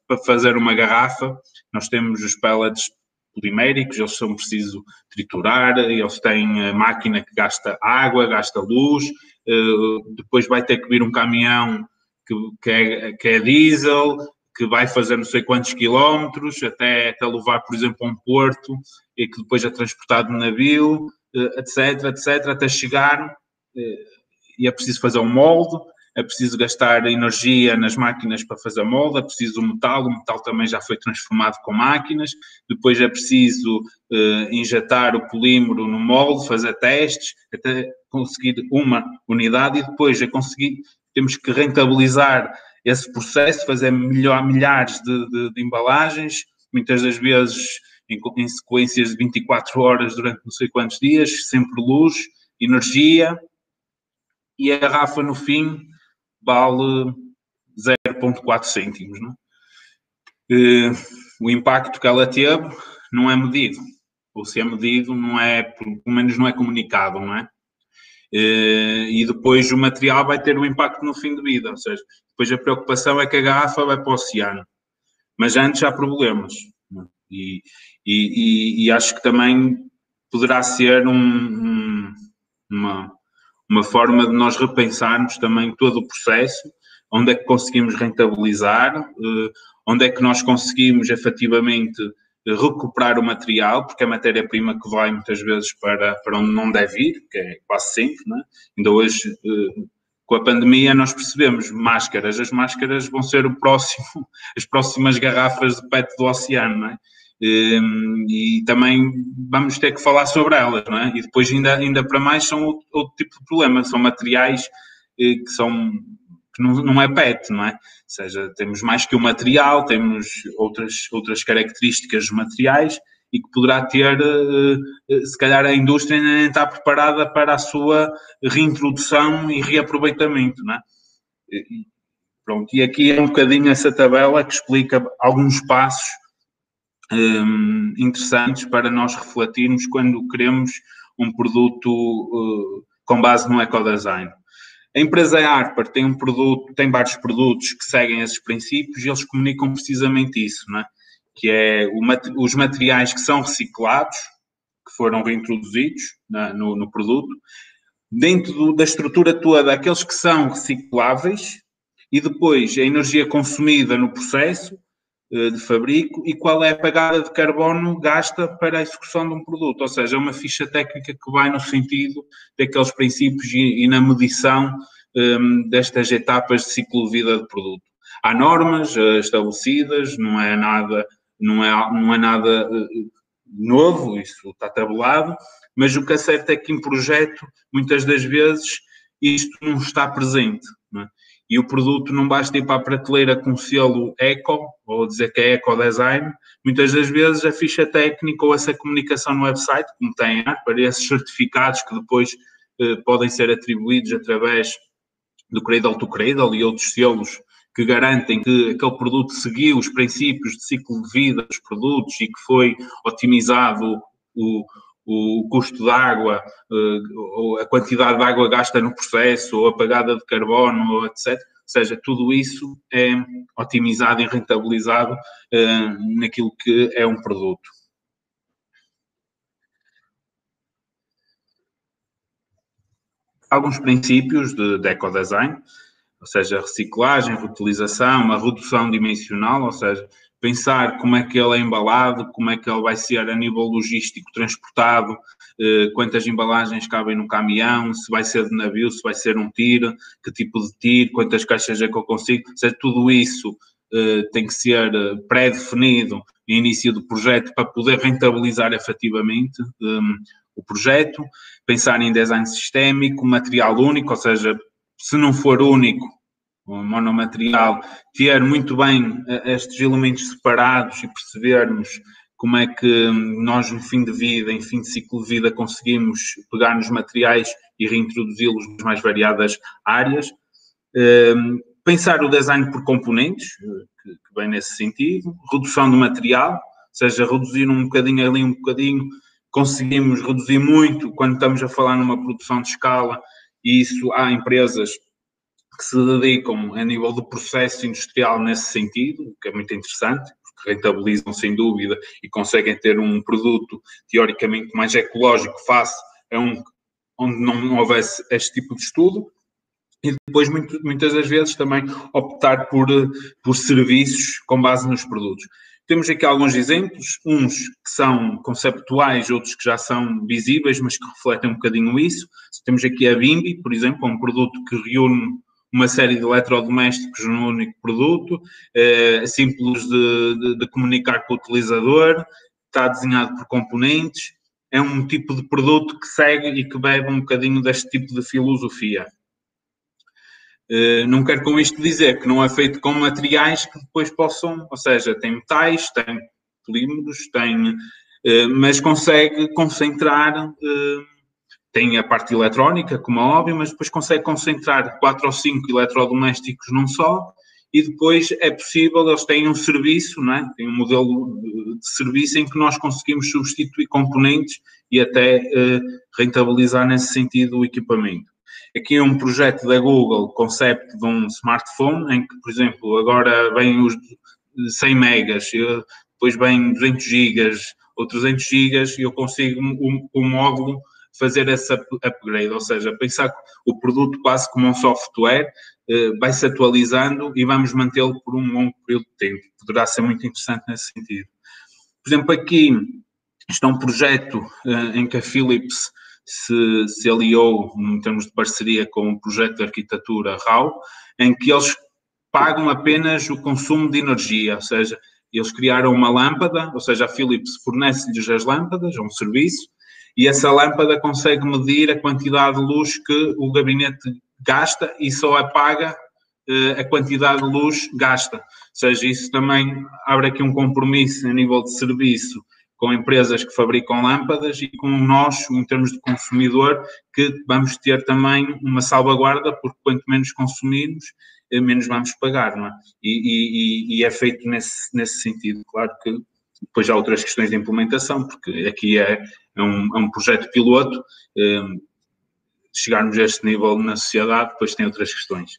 para fazer uma garrafa, nós temos os pellets poliméricos, eles são precisos triturar, eles têm a máquina que gasta água, gasta luz, depois vai ter que vir um caminhão que é diesel, que vai fazer não sei quantos quilómetros, até levar, por exemplo, a um porto, e que depois é transportado no navio, etc, etc, até chegar, e é preciso fazer um molde, é preciso gastar energia nas máquinas para fazer molde, é preciso o metal também já foi transformado com máquinas, depois é preciso injetar o polímero no molde, fazer testes, até conseguir uma unidade, e depois temos que rentabilizar esse processo, fazer milhares de embalagens, muitas das vezes em sequências de 24 horas durante não sei quantos dias, sempre luz, energia, e a garrafa no fim vale 0,4 cêntimos. Não é? O impacto que ela teve não é medido, ou se é medido, não é, pelo menos não é comunicado, não é? E depois o material vai ter um impacto no fim de vida, ou seja, depois a preocupação é que a garrafa vai para o oceano, mas antes há problemas, não é? E acho que também poderá ser uma forma de nós repensarmos também todo o processo, onde é que conseguimos rentabilizar, onde é que nós conseguimos efetivamente recuperar o material, porque a matéria-prima que vai muitas vezes para onde não deve ir, que é quase sempre, não é? Ainda hoje, com a pandemia, nós percebemos máscaras, as máscaras vão ser as próximas garrafas de PET do oceano, não é? E também vamos ter que falar sobre elas, não é? E depois ainda para mais são outro tipo de problema, são materiais que não é PET, não é? Ou seja, temos mais que o material, temos outras características dos materiais e que poderá ter, se calhar a indústria ainda nem está preparada para a sua reintrodução e reaproveitamento, não é? Pronto, e aqui é um bocadinho essa tabela que explica alguns passos interessantes para nós refletirmos quando queremos um produto com base no ecodesign. A empresa Harper tem vários produtos que seguem esses princípios e eles comunicam precisamente isso, não é? Que é os materiais que são reciclados, que foram reintroduzidos no produto, dentro da estrutura toda, aqueles que são recicláveis, e depois a energia consumida no processo de fabrico e qual é a pegada de carbono gasta para a execução de um produto. Ou seja, é uma ficha técnica que vai no sentido daqueles princípios e na medição destas etapas de ciclo de vida do produto. Há normas estabelecidas, não é nada novo, isso está tabulado, mas o que é certo é que em projeto, muitas das vezes, isto não está presente, não é? E o produto não basta ir para a prateleira com selo eco, ou dizer que é ecodesign, muitas das vezes a ficha técnica ou essa comunicação no website, como tem para esses certificados que depois podem ser atribuídos através do Cradle to Cradle e outros selos que garantem que aquele produto seguiu os princípios de ciclo de vida dos produtos e que foi otimizado o custo de água, ou a quantidade de água gasta no processo, ou a pegada de carbono, etc. Ou seja, tudo isso é otimizado e rentabilizado naquilo que é um produto. Alguns princípios de ecodesign, ou seja, reciclagem, reutilização, uma redução dimensional, ou seja, pensar como é que ele é embalado, como é que ele vai ser a nível logístico transportado, quantas embalagens cabem no caminhão, se vai ser de navio, se vai ser um tiro, que tipo de tiro, quantas caixas é que eu consigo, ou seja, tudo isso tem que ser pré-definido no início do projeto para poder rentabilizar efetivamente o projeto, pensar em design sistémico, material único, ou seja, se não for único, monomaterial, ter muito bem estes elementos separados e percebermos como é que nós, no fim de vida, em fim de ciclo de vida, conseguimos pegar nos materiais e reintroduzi-los nas mais variadas áreas. Pensar o design por componentes, que vem nesse sentido. Redução do material, ou seja, reduzir um bocadinho ali, um bocadinho. Conseguimos reduzir muito quando estamos a falar numa produção de escala, e isso há empresas que se dedicam a nível de processo industrial nesse sentido, o que é muito interessante, porque rentabilizam sem dúvida e conseguem ter um produto teoricamente mais ecológico face a onde não houvesse este tipo de estudo. E depois, muitas das vezes, também optar por serviços com base nos produtos. Temos aqui alguns exemplos, uns que são conceptuais, outros que já são visíveis, mas que refletem um bocadinho isso. Temos aqui a Bimbi, por exemplo, um produto que reúne uma série de eletrodomésticos num único produto, é simples de comunicar com o utilizador, está desenhado por componentes, é um tipo de produto que segue e que bebe um bocadinho deste tipo de filosofia. Não quero com isto dizer que não é feito com materiais que depois possam, ou seja, tem metais, tem polímeros, mas consegue concentrar, tem a parte eletrónica, como é óbvio, mas depois consegue concentrar 4 ou 5 eletrodomésticos num só, e depois é possível, eles têm um serviço, não é? Tem um modelo de serviço em que nós conseguimos substituir componentes e até rentabilizar nesse sentido o equipamento. Aqui é um projeto da Google, conceito de um smartphone, em que, por exemplo, agora vem os 100 megas, depois vem 200 gigas ou 300 gigas, e eu consigo, um módulo, fazer esse upgrade, ou seja, pensar o produto quase como um software, vai-se atualizando e vamos mantê-lo por um longo período de tempo. Poderá ser muito interessante nesse sentido. Por exemplo, aqui está um projeto em que a Philips se aliou, em termos de parceria, com um projeto de arquitetura RAW, em que eles pagam apenas o consumo de energia, ou seja, eles criaram uma lâmpada, ou seja, a Philips fornece-lhes as lâmpadas, é um serviço, e essa lâmpada consegue medir a quantidade de luz que o gabinete gasta e só apaga a quantidade de luz gasta. Ou seja, isso também abre aqui um compromisso a nível de serviço com empresas que fabricam lâmpadas e com nós, em termos de consumidor, que vamos ter também uma salvaguarda, porque quanto menos consumirmos, menos vamos pagar, não é? E é feito nesse sentido. Claro que depois há outras questões de implementação, porque aqui é um projeto piloto, chegarmos a este nível na sociedade, depois tem outras questões.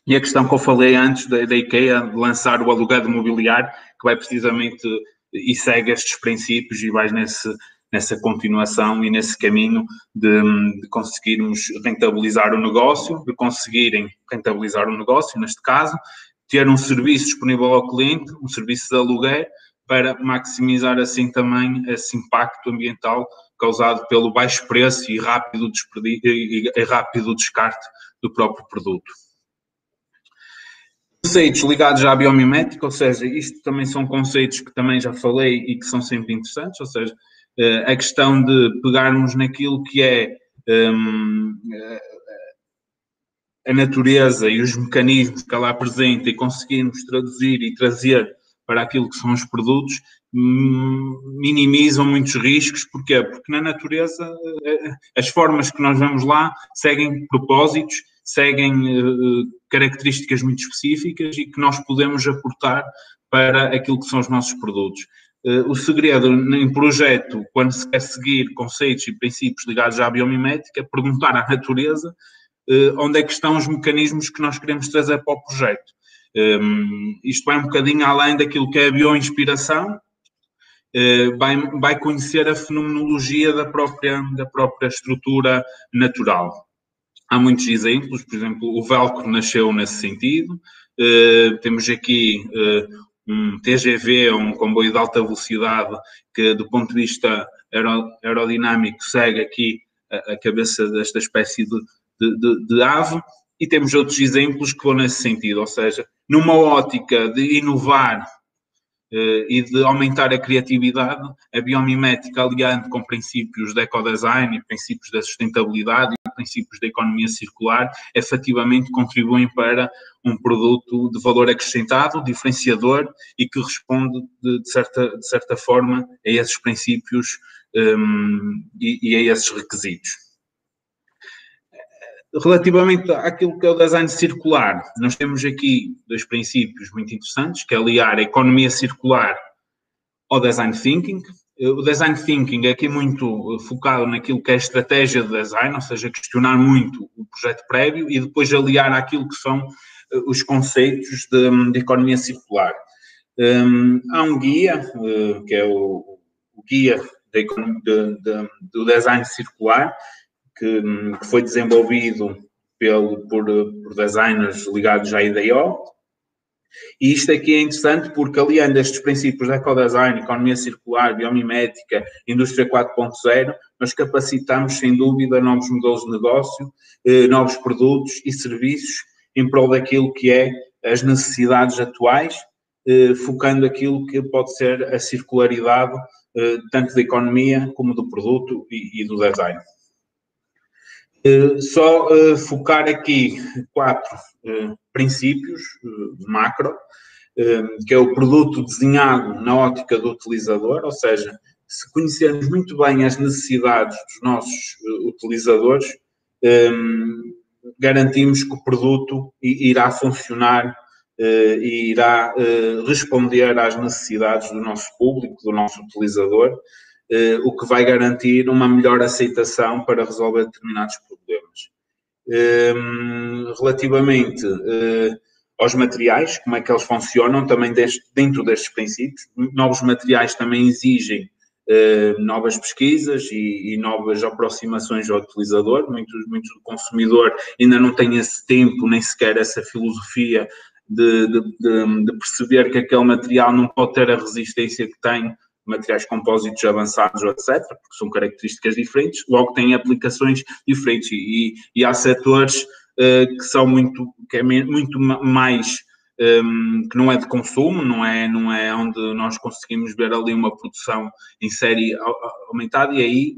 E a questão que eu falei antes da IKEA, de lançar o aluguel de mobiliário, que vai precisamente e segue estes princípios e vai nessa continuação e nesse caminho de conseguirmos rentabilizar o negócio, de conseguirem rentabilizar o negócio, neste caso, ter um serviço disponível ao cliente, um serviço de aluguer, para maximizar assim também esse impacto ambiental causado pelo baixo preço e rápido descarte do próprio produto. Conceitos ligados à biomimética, ou seja, isto também são conceitos que também já falei e que são sempre interessantes, ou seja, a questão de pegarmos naquilo que é a natureza e os mecanismos que ela apresenta e conseguirmos traduzir e trazer para aquilo que são os produtos, minimizam muitos riscos. Porquê? Porque na natureza as formas que nós vemos lá seguem propósitos, seguem características muito específicas e que nós podemos aportar para aquilo que são os nossos produtos. O segredo em projeto, quando se quer seguir conceitos e princípios ligados à biomimética, é perguntar à natureza onde é que estão os mecanismos que nós queremos trazer para o projeto. Isto vai um bocadinho além daquilo que é a bioinspiração, vai conhecer a fenomenologia da própria estrutura natural. Há muitos exemplos, por exemplo, o velcro nasceu nesse sentido. Temos aqui um TGV, um comboio de alta velocidade, que do ponto de vista aerodinâmico segue aqui a cabeça desta espécie de ave, e temos outros exemplos que vão nesse sentido, ou seja, numa ótica de inovar e de aumentar a criatividade, a biomimética, aliando com princípios de ecodesign e princípios da sustentabilidade e princípios da economia circular, efetivamente contribuem para um produto de valor acrescentado, diferenciador e que responde de certa forma a esses princípios e a esses requisitos. Relativamente àquilo que é o design circular, nós temos aqui dois princípios muito interessantes, que é aliar a economia circular ao design thinking. O design thinking é aqui muito focado naquilo que é a estratégia de design, ou seja, questionar muito o projeto prévio e depois aliar àquilo que são os conceitos de economia circular. Há um guia, que é o guia do design circular, que foi desenvolvido por designers ligados à IDEO. E isto aqui é interessante porque, aliando estes princípios de ecodesign, economia circular, biomimética, indústria 4.0, nós capacitamos, sem dúvida, novos modelos de negócio, novos produtos e serviços em prol daquilo que é as necessidades atuais, focando aquilo que pode ser a circularidade, tanto da economia como do produto e do design. Só focar aqui 4 princípios macro, que é o produto desenhado na ótica do utilizador, ou seja, se conhecermos muito bem as necessidades dos nossos utilizadores, garantimos que o produto irá funcionar e irá responder às necessidades do nosso público, do nosso utilizador, o que vai garantir uma melhor aceitação para resolver determinados problemas. Relativamente aos materiais, como é que eles funcionam, também dentro destes princípios, novos materiais também exigem novas pesquisas e novas aproximações ao utilizador. Muito do consumidor ainda não tem esse tempo, nem sequer essa filosofia de perceber que aquele material não pode ter a resistência que tem materiais compósitos avançados, etc., porque são características diferentes, logo têm aplicações diferentes e há setores que são muito mais, que não é de consumo, não é onde nós conseguimos ver ali uma produção em série aumentada, e aí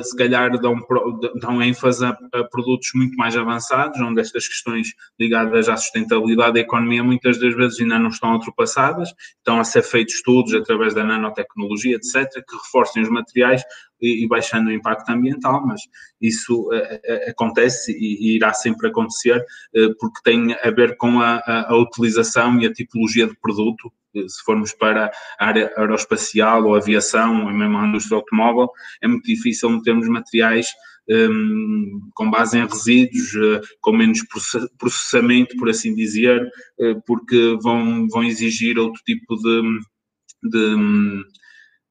se calhar dão ênfase a produtos muito mais avançados, onde estas questões ligadas à sustentabilidade da economia muitas das vezes ainda não estão ultrapassadas, estão a ser feitos estudos através da nanotecnologia, etc., que reforcem os materiais e baixando o impacto ambiental, mas isso acontece e irá sempre acontecer porque tem a ver com a utilização e a tipologia de produto. Se formos para a área aeroespacial ou aviação, ou mesmo a indústria automóvel, é muito difícil metermos materiais com base em resíduos, com menos processamento, por assim dizer, porque vão exigir outro tipo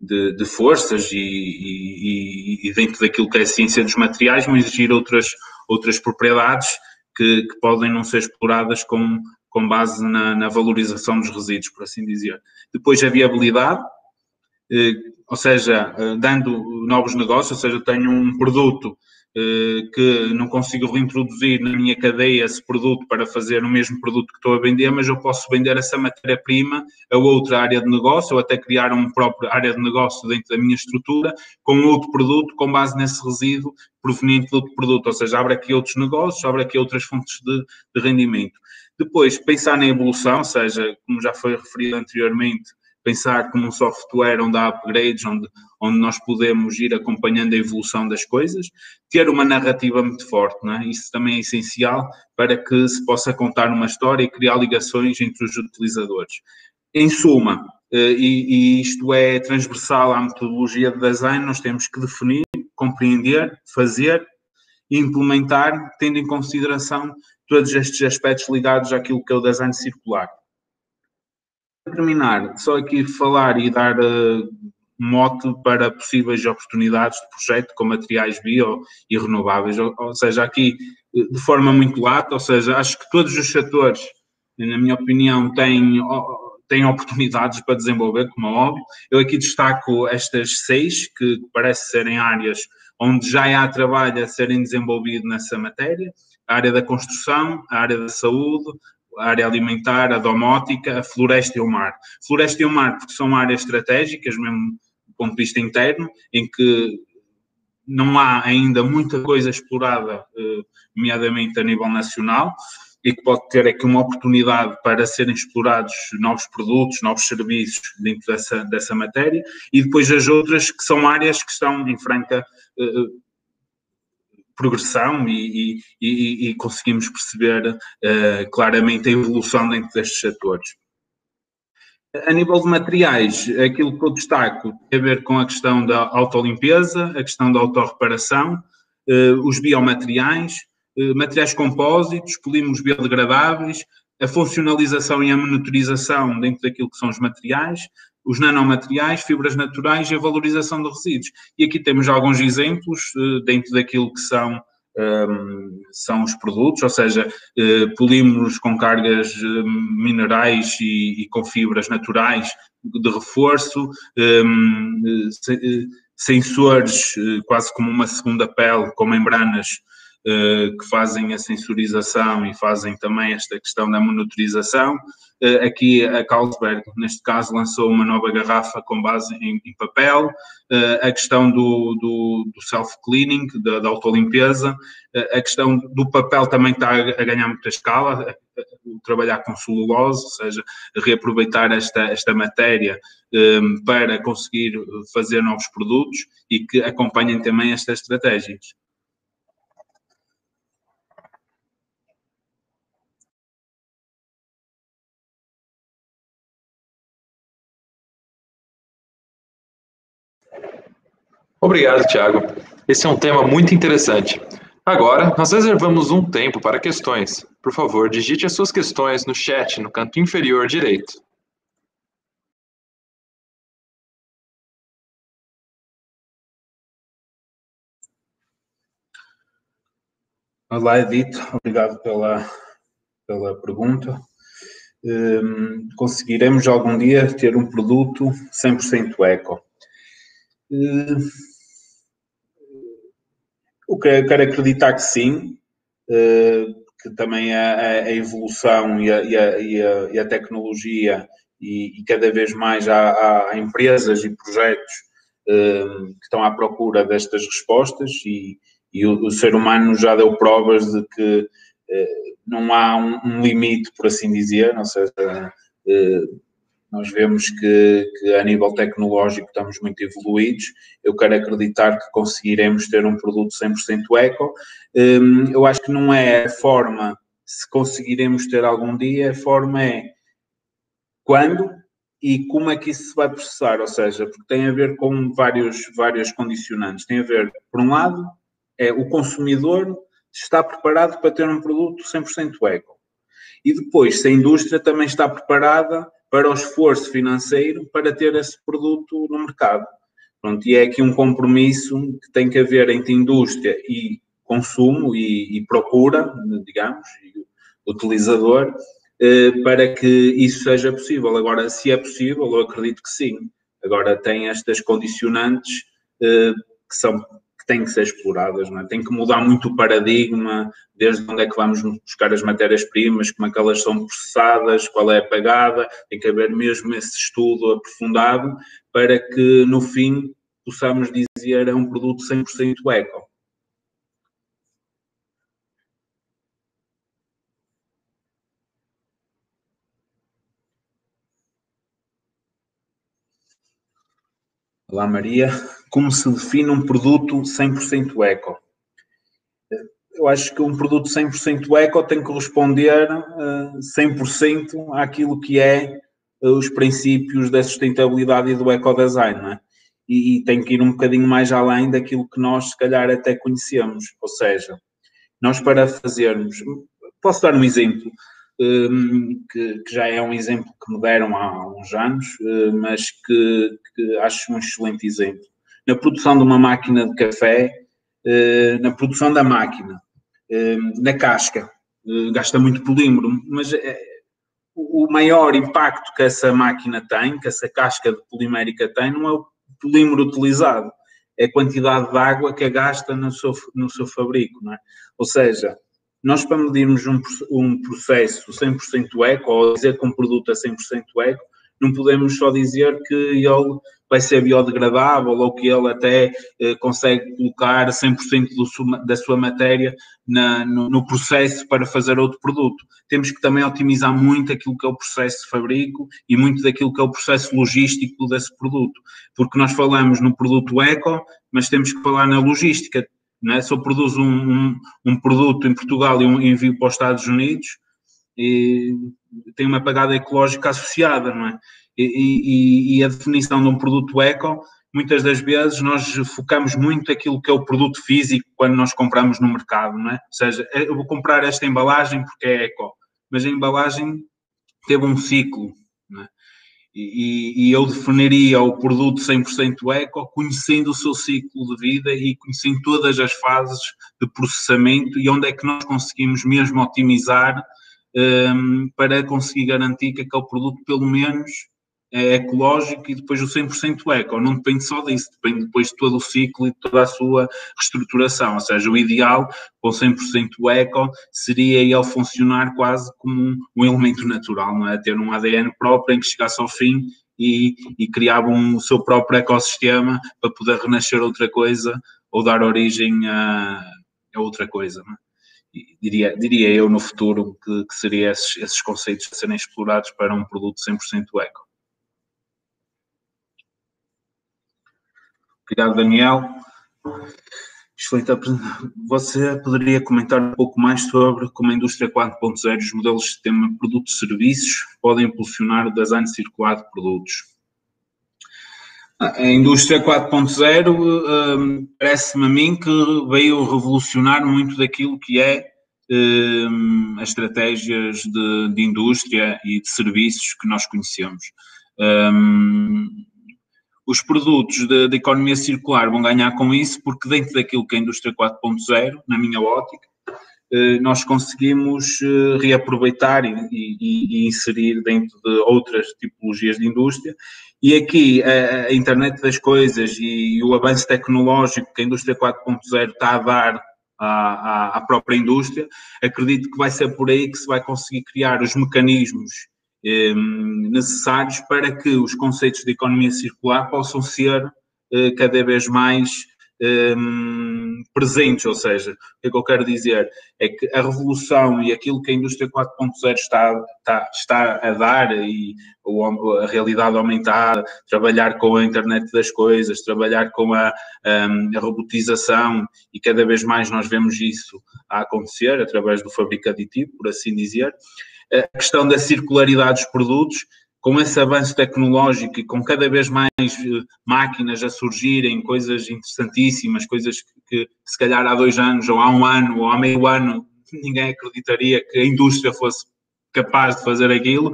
de forças e dentro daquilo que é a ciência dos materiais vão exigir outras propriedades que podem não ser exploradas com base na valorização dos resíduos, por assim dizer. Depois a viabilidade, ou seja, dando novos negócios, ou seja, eu tenho um produto que não consigo reintroduzir na minha cadeia esse produto para fazer o mesmo produto que estou a vender, mas eu posso vender essa matéria-prima a outra área de negócio, ou até criar uma própria área de negócio dentro da minha estrutura, com outro produto, com base nesse resíduo proveniente de outro produto, ou seja, abre aqui outros negócios, abre aqui outras fontes de rendimento. Depois, pensar na evolução, ou seja, como já foi referido anteriormente, pensar como um software onde há upgrades, onde nós podemos ir acompanhando a evolução das coisas, ter uma narrativa muito forte, não é? Isso também é essencial para que se possa contar uma história e criar ligações entre os utilizadores. Em suma, e isto é transversal à metodologia de design, nós temos que definir, compreender, fazer e implementar, tendo em consideração todos estes aspectos ligados àquilo que é o design circular. Para terminar, só aqui falar e dar mote para possíveis oportunidades de projeto com materiais bio e renováveis, ou seja, aqui de forma muito lata, ou seja, acho que todos os setores, na minha opinião, têm oportunidades para desenvolver, como é óbvio. Eu aqui destaco estas 6, que parece serem áreas onde já há trabalho a serem desenvolvido nessa matéria: a área da construção, a área da saúde, a área alimentar, a domótica, a floresta e o mar. Floresta e o mar porque são áreas estratégicas, mesmo do ponto de vista interno, em que não há ainda muita coisa explorada, nomeadamente a nível nacional, e que pode ter aqui uma oportunidade para serem explorados novos produtos, novos serviços dentro dessa matéria, e depois as outras que são áreas que estão em franca progressão e conseguimos perceber claramente a evolução dentro destes setores. A nível de materiais, aquilo que eu destaco tem a ver com a questão da autolimpeza, a questão da autorreparação, os biomateriais, materiais compósitos, polímeros biodegradáveis, a funcionalização e a monitorização dentro daquilo que são os materiais, os nanomateriais, fibras naturais e a valorização de resíduos. E aqui temos alguns exemplos dentro daquilo que são os produtos, ou seja, polímeros com cargas minerais e com fibras naturais de reforço, sensores quase como uma segunda pele, com membranas que fazem a sensorização e fazem também esta questão da monitorização. Aqui a Carlsberg, neste caso, lançou uma nova garrafa com base em papel. A questão do self-cleaning, da autolimpeza. A questão do papel também está a ganhar muita escala, trabalhar com celulose, ou seja, reaproveitar esta matéria para conseguir fazer novos produtos e que acompanhem também estas estratégias. Obrigado, Thiago. Esse é um tema muito interessante. Agora, nós reservamos um tempo para questões. Por favor, digite as suas questões no chat, no canto inferior direito. Olá, Edito. Obrigado pela pergunta. Conseguiremos algum dia ter um produto 100% eco? Eu quero acreditar que sim, que também a evolução e a tecnologia e cada vez mais há empresas e projetos que estão à procura destas respostas e o ser humano já deu provas de que não há um limite, por assim dizer, ou seja, nós vemos que a nível tecnológico estamos muito evoluídos. Eu quero acreditar que conseguiremos ter um produto 100% eco. Eu acho que não é a forma, se conseguiremos ter algum dia, a forma é quando e como é que isso se vai processar, ou seja, porque tem a ver com várias condicionantes. Tem a ver, por um lado, é o consumidor está preparado para ter um produto 100% eco. E depois, se a indústria também está preparada para o esforço financeiro para ter esse produto no mercado. Pronto, e é aqui um compromisso que tem que haver entre indústria e consumo e procura, digamos, e o utilizador, para que isso seja possível. Agora, se é possível, eu acredito que sim. Agora, tem estas condicionantes que têm que ser exploradas, não é? Tem que mudar muito o paradigma, desde onde é que vamos buscar as matérias-primas, como é que elas são processadas, qual é a pegada, tem que haver mesmo esse estudo aprofundado para que, no fim, possamos dizer é um produto 100% eco. Olá, Maria. Como se define um produto 100% eco? Eu acho que um produto 100% eco tem que corresponder 100% àquilo que é os princípios da sustentabilidade e do ecodesign, não é? e tem que ir um bocadinho mais além daquilo que nós, se calhar, até conhecemos. Ou seja, nós para fazermos... Posso dar um exemplo, que já é um exemplo que me deram há uns anos, mas que acho um excelente exemplo. Na produção de uma máquina de café, na produção da máquina, na casca, gasta muito polímero, mas o maior impacto que essa máquina tem, que essa casca de polimérica tem, não é o polímero utilizado, é a quantidade de água que a gasta no seu fabrico, não é? Ou seja, nós para medirmos um processo 100% eco, ou dizer que um produto é 100% eco, não podemos só dizer que ele vai ser biodegradável ou que ele até consegue colocar 100% da sua matéria no processo para fazer outro produto. Temos que também otimizar muito aquilo que é o processo de fabrico e muito daquilo que é o processo logístico desse produto, porque nós falamos no produto eco, mas temos que falar na logística, não é? Se eu produzo um produto em Portugal e envio para os Estados Unidos, e tem uma pegada ecológica associada, não é? E a definição de um produto eco, muitas das vezes nós focamos muito aquilo que é o produto físico quando nós compramos no mercado, não é? Ou seja, eu vou comprar esta embalagem porque é eco, mas a embalagem teve um ciclo, não é? E eu definiria o produto 100% eco conhecendo o seu ciclo de vida e conhecendo todas as fases de processamento e onde é que nós conseguimos mesmo otimizar para conseguir garantir que aquele produto pelo menos é ecológico e depois o 100% eco. Não depende só disso, depende depois de todo o ciclo e de toda a sua reestruturação. Ou seja, o ideal com 100% eco seria ele funcionar quase como um elemento natural, não é? Ter um ADN próprio em que chegasse ao fim e criava o seu próprio ecossistema para poder renascer outra coisa ou dar origem a outra coisa, não é? Diria eu no futuro que seria esses conceitos a serem explorados para um produto 100% eco. Obrigado, Daniel. Excelente apresentação. Você poderia comentar um pouco mais sobre como a indústria 4.0 e os modelos de sistema produtos e serviços podem impulsionar o design circular de produtos? A indústria 4.0 parece-me a mim que veio revolucionar muito daquilo que é as estratégias de indústria e de serviços que nós conhecemos. Os produtos de economia circular vão ganhar com isso porque dentro daquilo que é a indústria 4.0, na minha ótica, nós conseguimos reaproveitar e inserir dentro de outras tipologias de indústria. E aqui a internet das coisas e o avanço tecnológico que a indústria 4.0 está a dar à própria indústria, acredito que vai ser por aí que se vai conseguir criar os mecanismos necessários para que os conceitos de economia circular possam ser cada vez mais presentes, ou seja, o que eu quero dizer é que a revolução e aquilo que a indústria 4.0 está a dar e a realidade aumentada, trabalhar com a internet das coisas, trabalhar com a robotização e cada vez mais nós vemos isso a acontecer através do fabrico aditivo, por assim dizer. A questão da circularidade dos produtos, com esse avanço tecnológico e com cada vez mais máquinas a surgirem, coisas interessantíssimas, coisas que se calhar há 2 anos, ou há 1 ano, ou há meio ano, ninguém acreditaria que a indústria fosse capaz de fazer aquilo,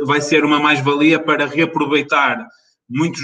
vai ser uma mais-valia para reaproveitar muitos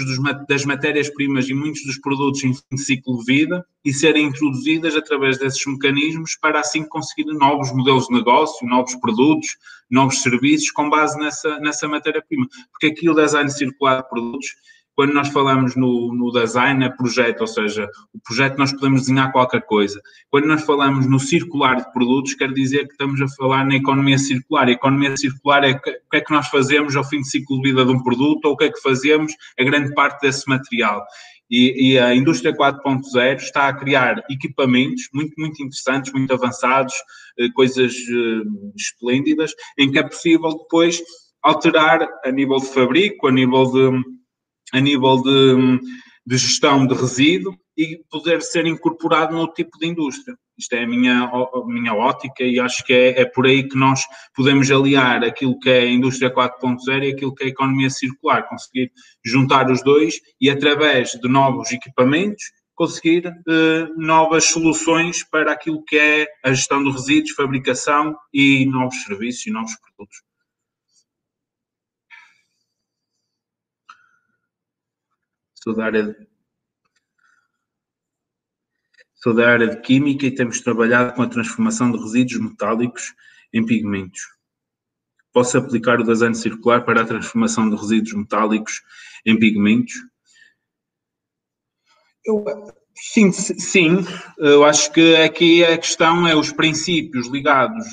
das matérias-primas e muitos dos produtos em fim de ciclo de vida e serem introduzidas através desses mecanismos para assim conseguir novos modelos de negócio, novos produtos, novos serviços com base nessa matéria-prima. Porque aqui o design circular de produtos, quando nós falamos no design, é projeto, ou seja, o projeto nós podemos desenhar qualquer coisa. Quando nós falamos no circular de produtos, quer dizer que estamos a falar na economia circular. A economia circular é o que é que nós fazemos ao fim de ciclo de vida de um produto ou o que é que fazemos a grande parte desse material. E a indústria 4.0 está a criar equipamentos muito, muito interessantes, muito avançados, coisas esplêndidas, em que é possível depois alterar a nível de fabrico, a nível de de gestão de resíduo e poder ser incorporado no tipo de indústria. Isto é a minha ótica e acho que é por aí que nós podemos aliar aquilo que é a indústria 4.0 e aquilo que é a economia circular, conseguir juntar os dois e através de novos equipamentos conseguir novas soluções para aquilo que é a gestão de resíduos, fabricação e novos serviços e novos produtos. Sou da área de Química e temos trabalhado com a transformação de resíduos metálicos em pigmentos. Posso aplicar o design circular para a transformação de resíduos metálicos em pigmentos? Sim, eu acho que aqui a questão é os princípios ligados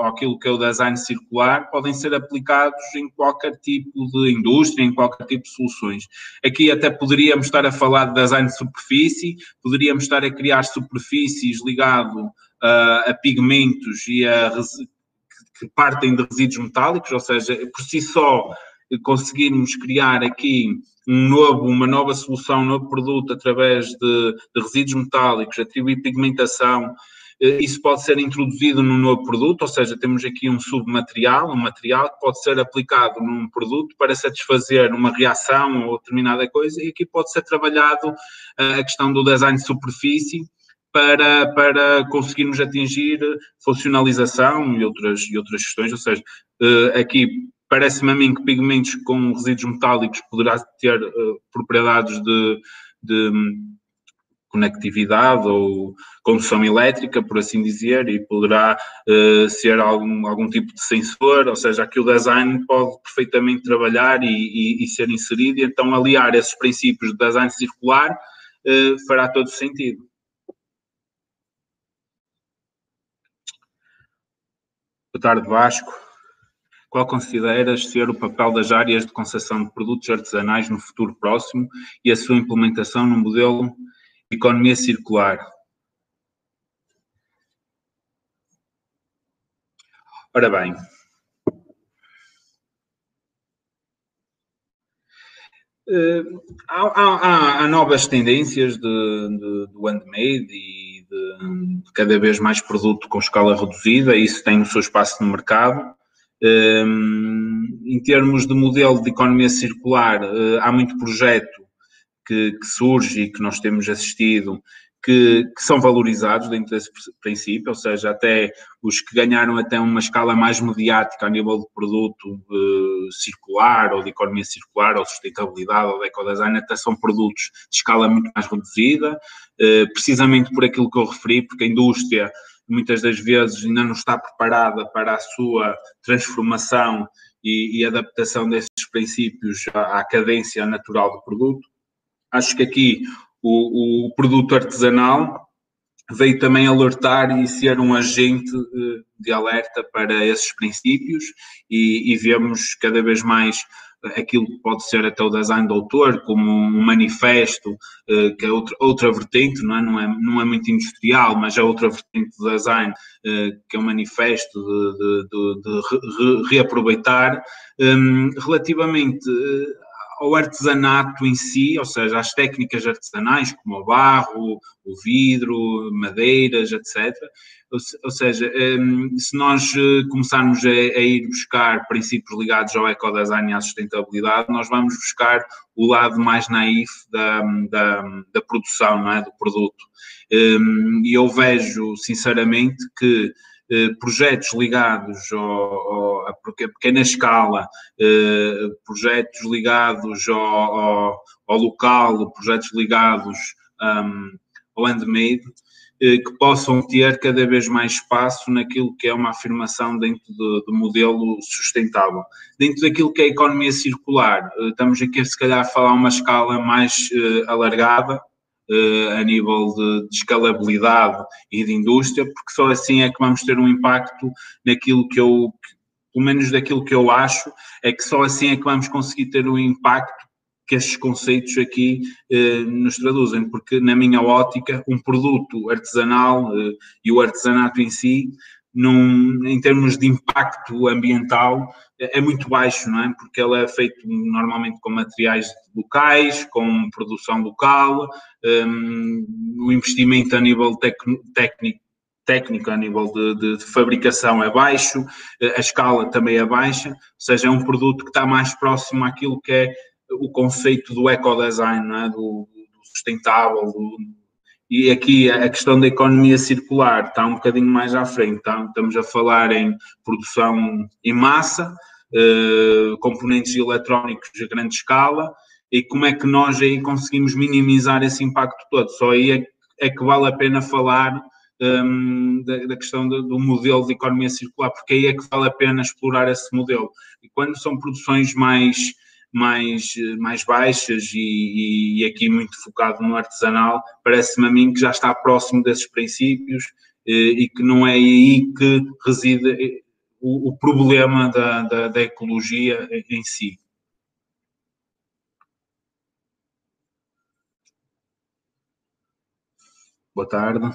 àquilo que é o design circular podem ser aplicados em qualquer tipo de indústria, em qualquer tipo de soluções. Aqui até poderíamos estar a falar de design de superfície, poderíamos estar a criar superfícies ligado a pigmentos e que partem de resíduos metálicos, ou seja, por si só conseguirmos criar aqui uma nova solução, um novo produto através de resíduos metálicos, atribuir pigmentação, isso pode ser introduzido num novo produto, ou seja, temos aqui um submaterial, um material que pode ser aplicado num produto para satisfazer uma reação ou determinada coisa, e aqui pode ser trabalhado a questão do design de superfície para conseguirmos atingir funcionalização e outras questões, ou seja, aqui parece-me a mim que pigmentos com resíduos metálicos poderá ter propriedades de conectividade ou condução elétrica, por assim dizer, e poderá ser algum tipo de sensor, ou seja, aqui o design pode perfeitamente trabalhar e ser inserido, e então aliar esses princípios de design circular fará todo sentido. Boa tarde, Vasco. Qual consideras ser o papel das áreas de concessão de produtos artesanais no futuro próximo e a sua implementação no modelo de economia circular? Ora bem, há novas tendências do handmade e de cada vez mais produto com escala reduzida, isso tem o seu espaço no mercado. Em termos de modelo de economia circular, há muito projeto que surge e que nós temos assistido que são valorizados dentro desse princípio, ou seja, até os que ganharam até uma escala mais mediática a nível de produto circular ou de economia circular ou sustentabilidade ou de ecodesign, até são produtos de escala muito mais reduzida, precisamente por aquilo que eu referi, porque a indústria muitas das vezes ainda não está preparada para a sua transformação e adaptação desses princípios à cadência natural do produto. Acho que aqui o produto artesanal veio também alertar e ser um agente de alerta para esses princípios e vemos cada vez mais aquilo que pode ser até o design do autor, como um manifesto, que é outra vertente, não é muito industrial, mas é outra vertente do design, que é um manifesto de reaproveitar. Relativamente ao artesanato em si, ou seja, às técnicas artesanais, como o barro, o vidro, madeiras, etc. Ou seja, se nós começarmos a ir buscar princípios ligados ao ecodesign e à sustentabilidade, nós vamos buscar o lado mais naif da produção, não é? Do produto. E eu vejo, sinceramente, que projetos ligados a pequena escala, projetos ligados ao local, projetos ligados ao handmade, que possam ter cada vez mais espaço naquilo que é uma afirmação dentro do modelo sustentável. Dentro daquilo que é a economia circular, estamos aqui se calhar a falar uma escala mais alargada, a nível de escalabilidade e de indústria, porque só assim é que vamos ter um impacto naquilo pelo menos daquilo que eu acho, é que só assim é que vamos conseguir ter um impacto que estes conceitos aqui nos traduzem, porque na minha ótica um produto artesanal e o artesanato em si em termos de impacto ambiental, é muito baixo, não é? Porque ele é feito normalmente com materiais locais, com produção local, o investimento a nível técnico a nível de fabricação é baixo, a escala também é baixa, ou seja, é um produto que está mais próximo àquilo que é o conceito do ecodesign, não é? Do sustentável, e aqui a questão da economia circular está um bocadinho mais à frente, tá? Estamos a falar em produção em massa, componentes eletrónicos a grande escala, e como é que nós aí conseguimos minimizar esse impacto todo? Só aí é que vale a pena falar da questão do modelo de economia circular, porque aí é que vale a pena explorar esse modelo. E quando são produções mais baixas e aqui muito focado no artesanal, parece-me a mim que já está próximo desses princípios e que não é aí que reside o problema da ecologia em si. Boa tarde.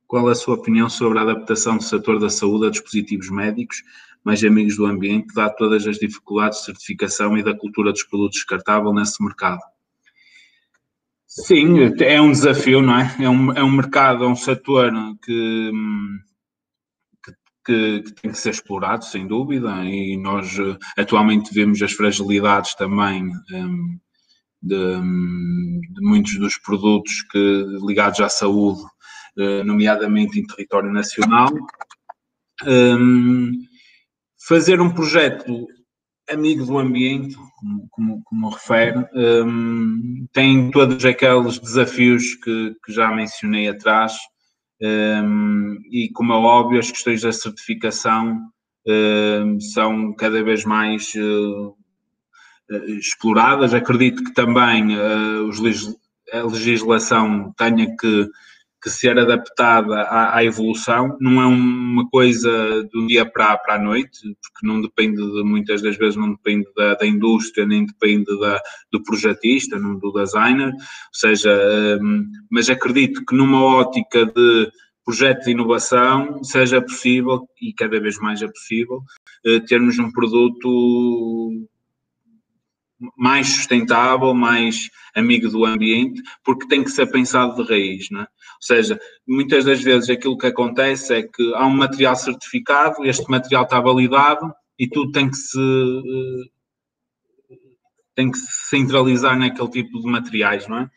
Qual é a sua opinião sobre a adaptação do setor da saúde a dispositivos médicos mais amigos do ambiente, dado todas as dificuldades de certificação e da cultura dos produtos descartáveis nesse mercado? Sim, é um desafio, não é? É um mercado, é um setor que tem que ser explorado, sem dúvida, e nós atualmente vemos as fragilidades também de muitos dos produtos ligados à saúde, nomeadamente em território nacional. Fazer um projeto amigo do ambiente, como refere, tem todos aqueles desafios que já mencionei atrás, e como é óbvio, as questões da certificação são cada vez mais exploradas. Acredito que também a legislação tenha que ser adaptada à evolução, não é uma coisa do dia para a noite, porque não depende muitas das vezes não depende da indústria, nem depende do projetista, não do designer, ou seja, mas acredito que numa ótica de projeto de inovação seja possível, e cada vez mais é possível, termos um produto mais sustentável, mais amigo do ambiente, porque tem que ser pensado de raiz, não é? Ou seja, muitas das vezes aquilo que acontece é que há um material certificado, este material está validado e tudo tem que se centralizar naquele tipo de materiais, não é?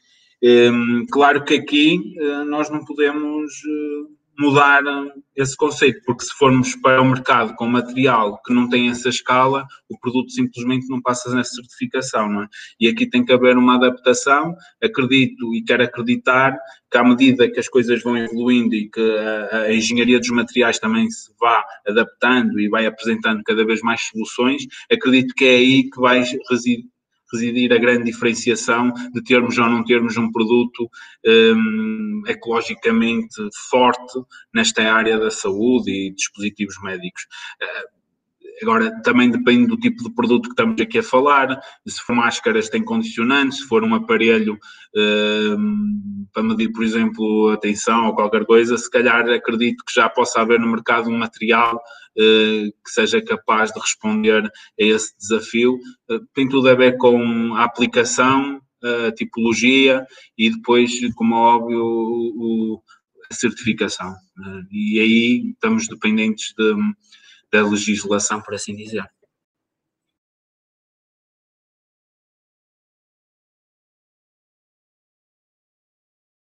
Claro que aqui nós não podemos mudar esse conceito, porque se formos para o mercado com material que não tem essa escala, o produto simplesmente não passa nessa certificação, não é? E aqui tem que haver uma adaptação. Acredito e quero acreditar que à medida que as coisas vão evoluindo e que a engenharia dos materiais também se vá adaptando e vai apresentando cada vez mais soluções, acredito que é aí que vai residir a grande diferenciação de termos ou não termos um produto ecologicamente forte nesta área da saúde e dispositivos médicos. Agora, também depende do tipo de produto que estamos aqui a falar. Se for máscaras, tem condicionantes. Se for um aparelho para medir, por exemplo, a tensão ou qualquer coisa, se calhar acredito que já possa haver no mercado um material que seja capaz de responder a esse desafio. Tem tudo a ver com a aplicação, a tipologia e depois, como é óbvio, a certificação. E aí estamos dependentes da legislação, por assim dizer.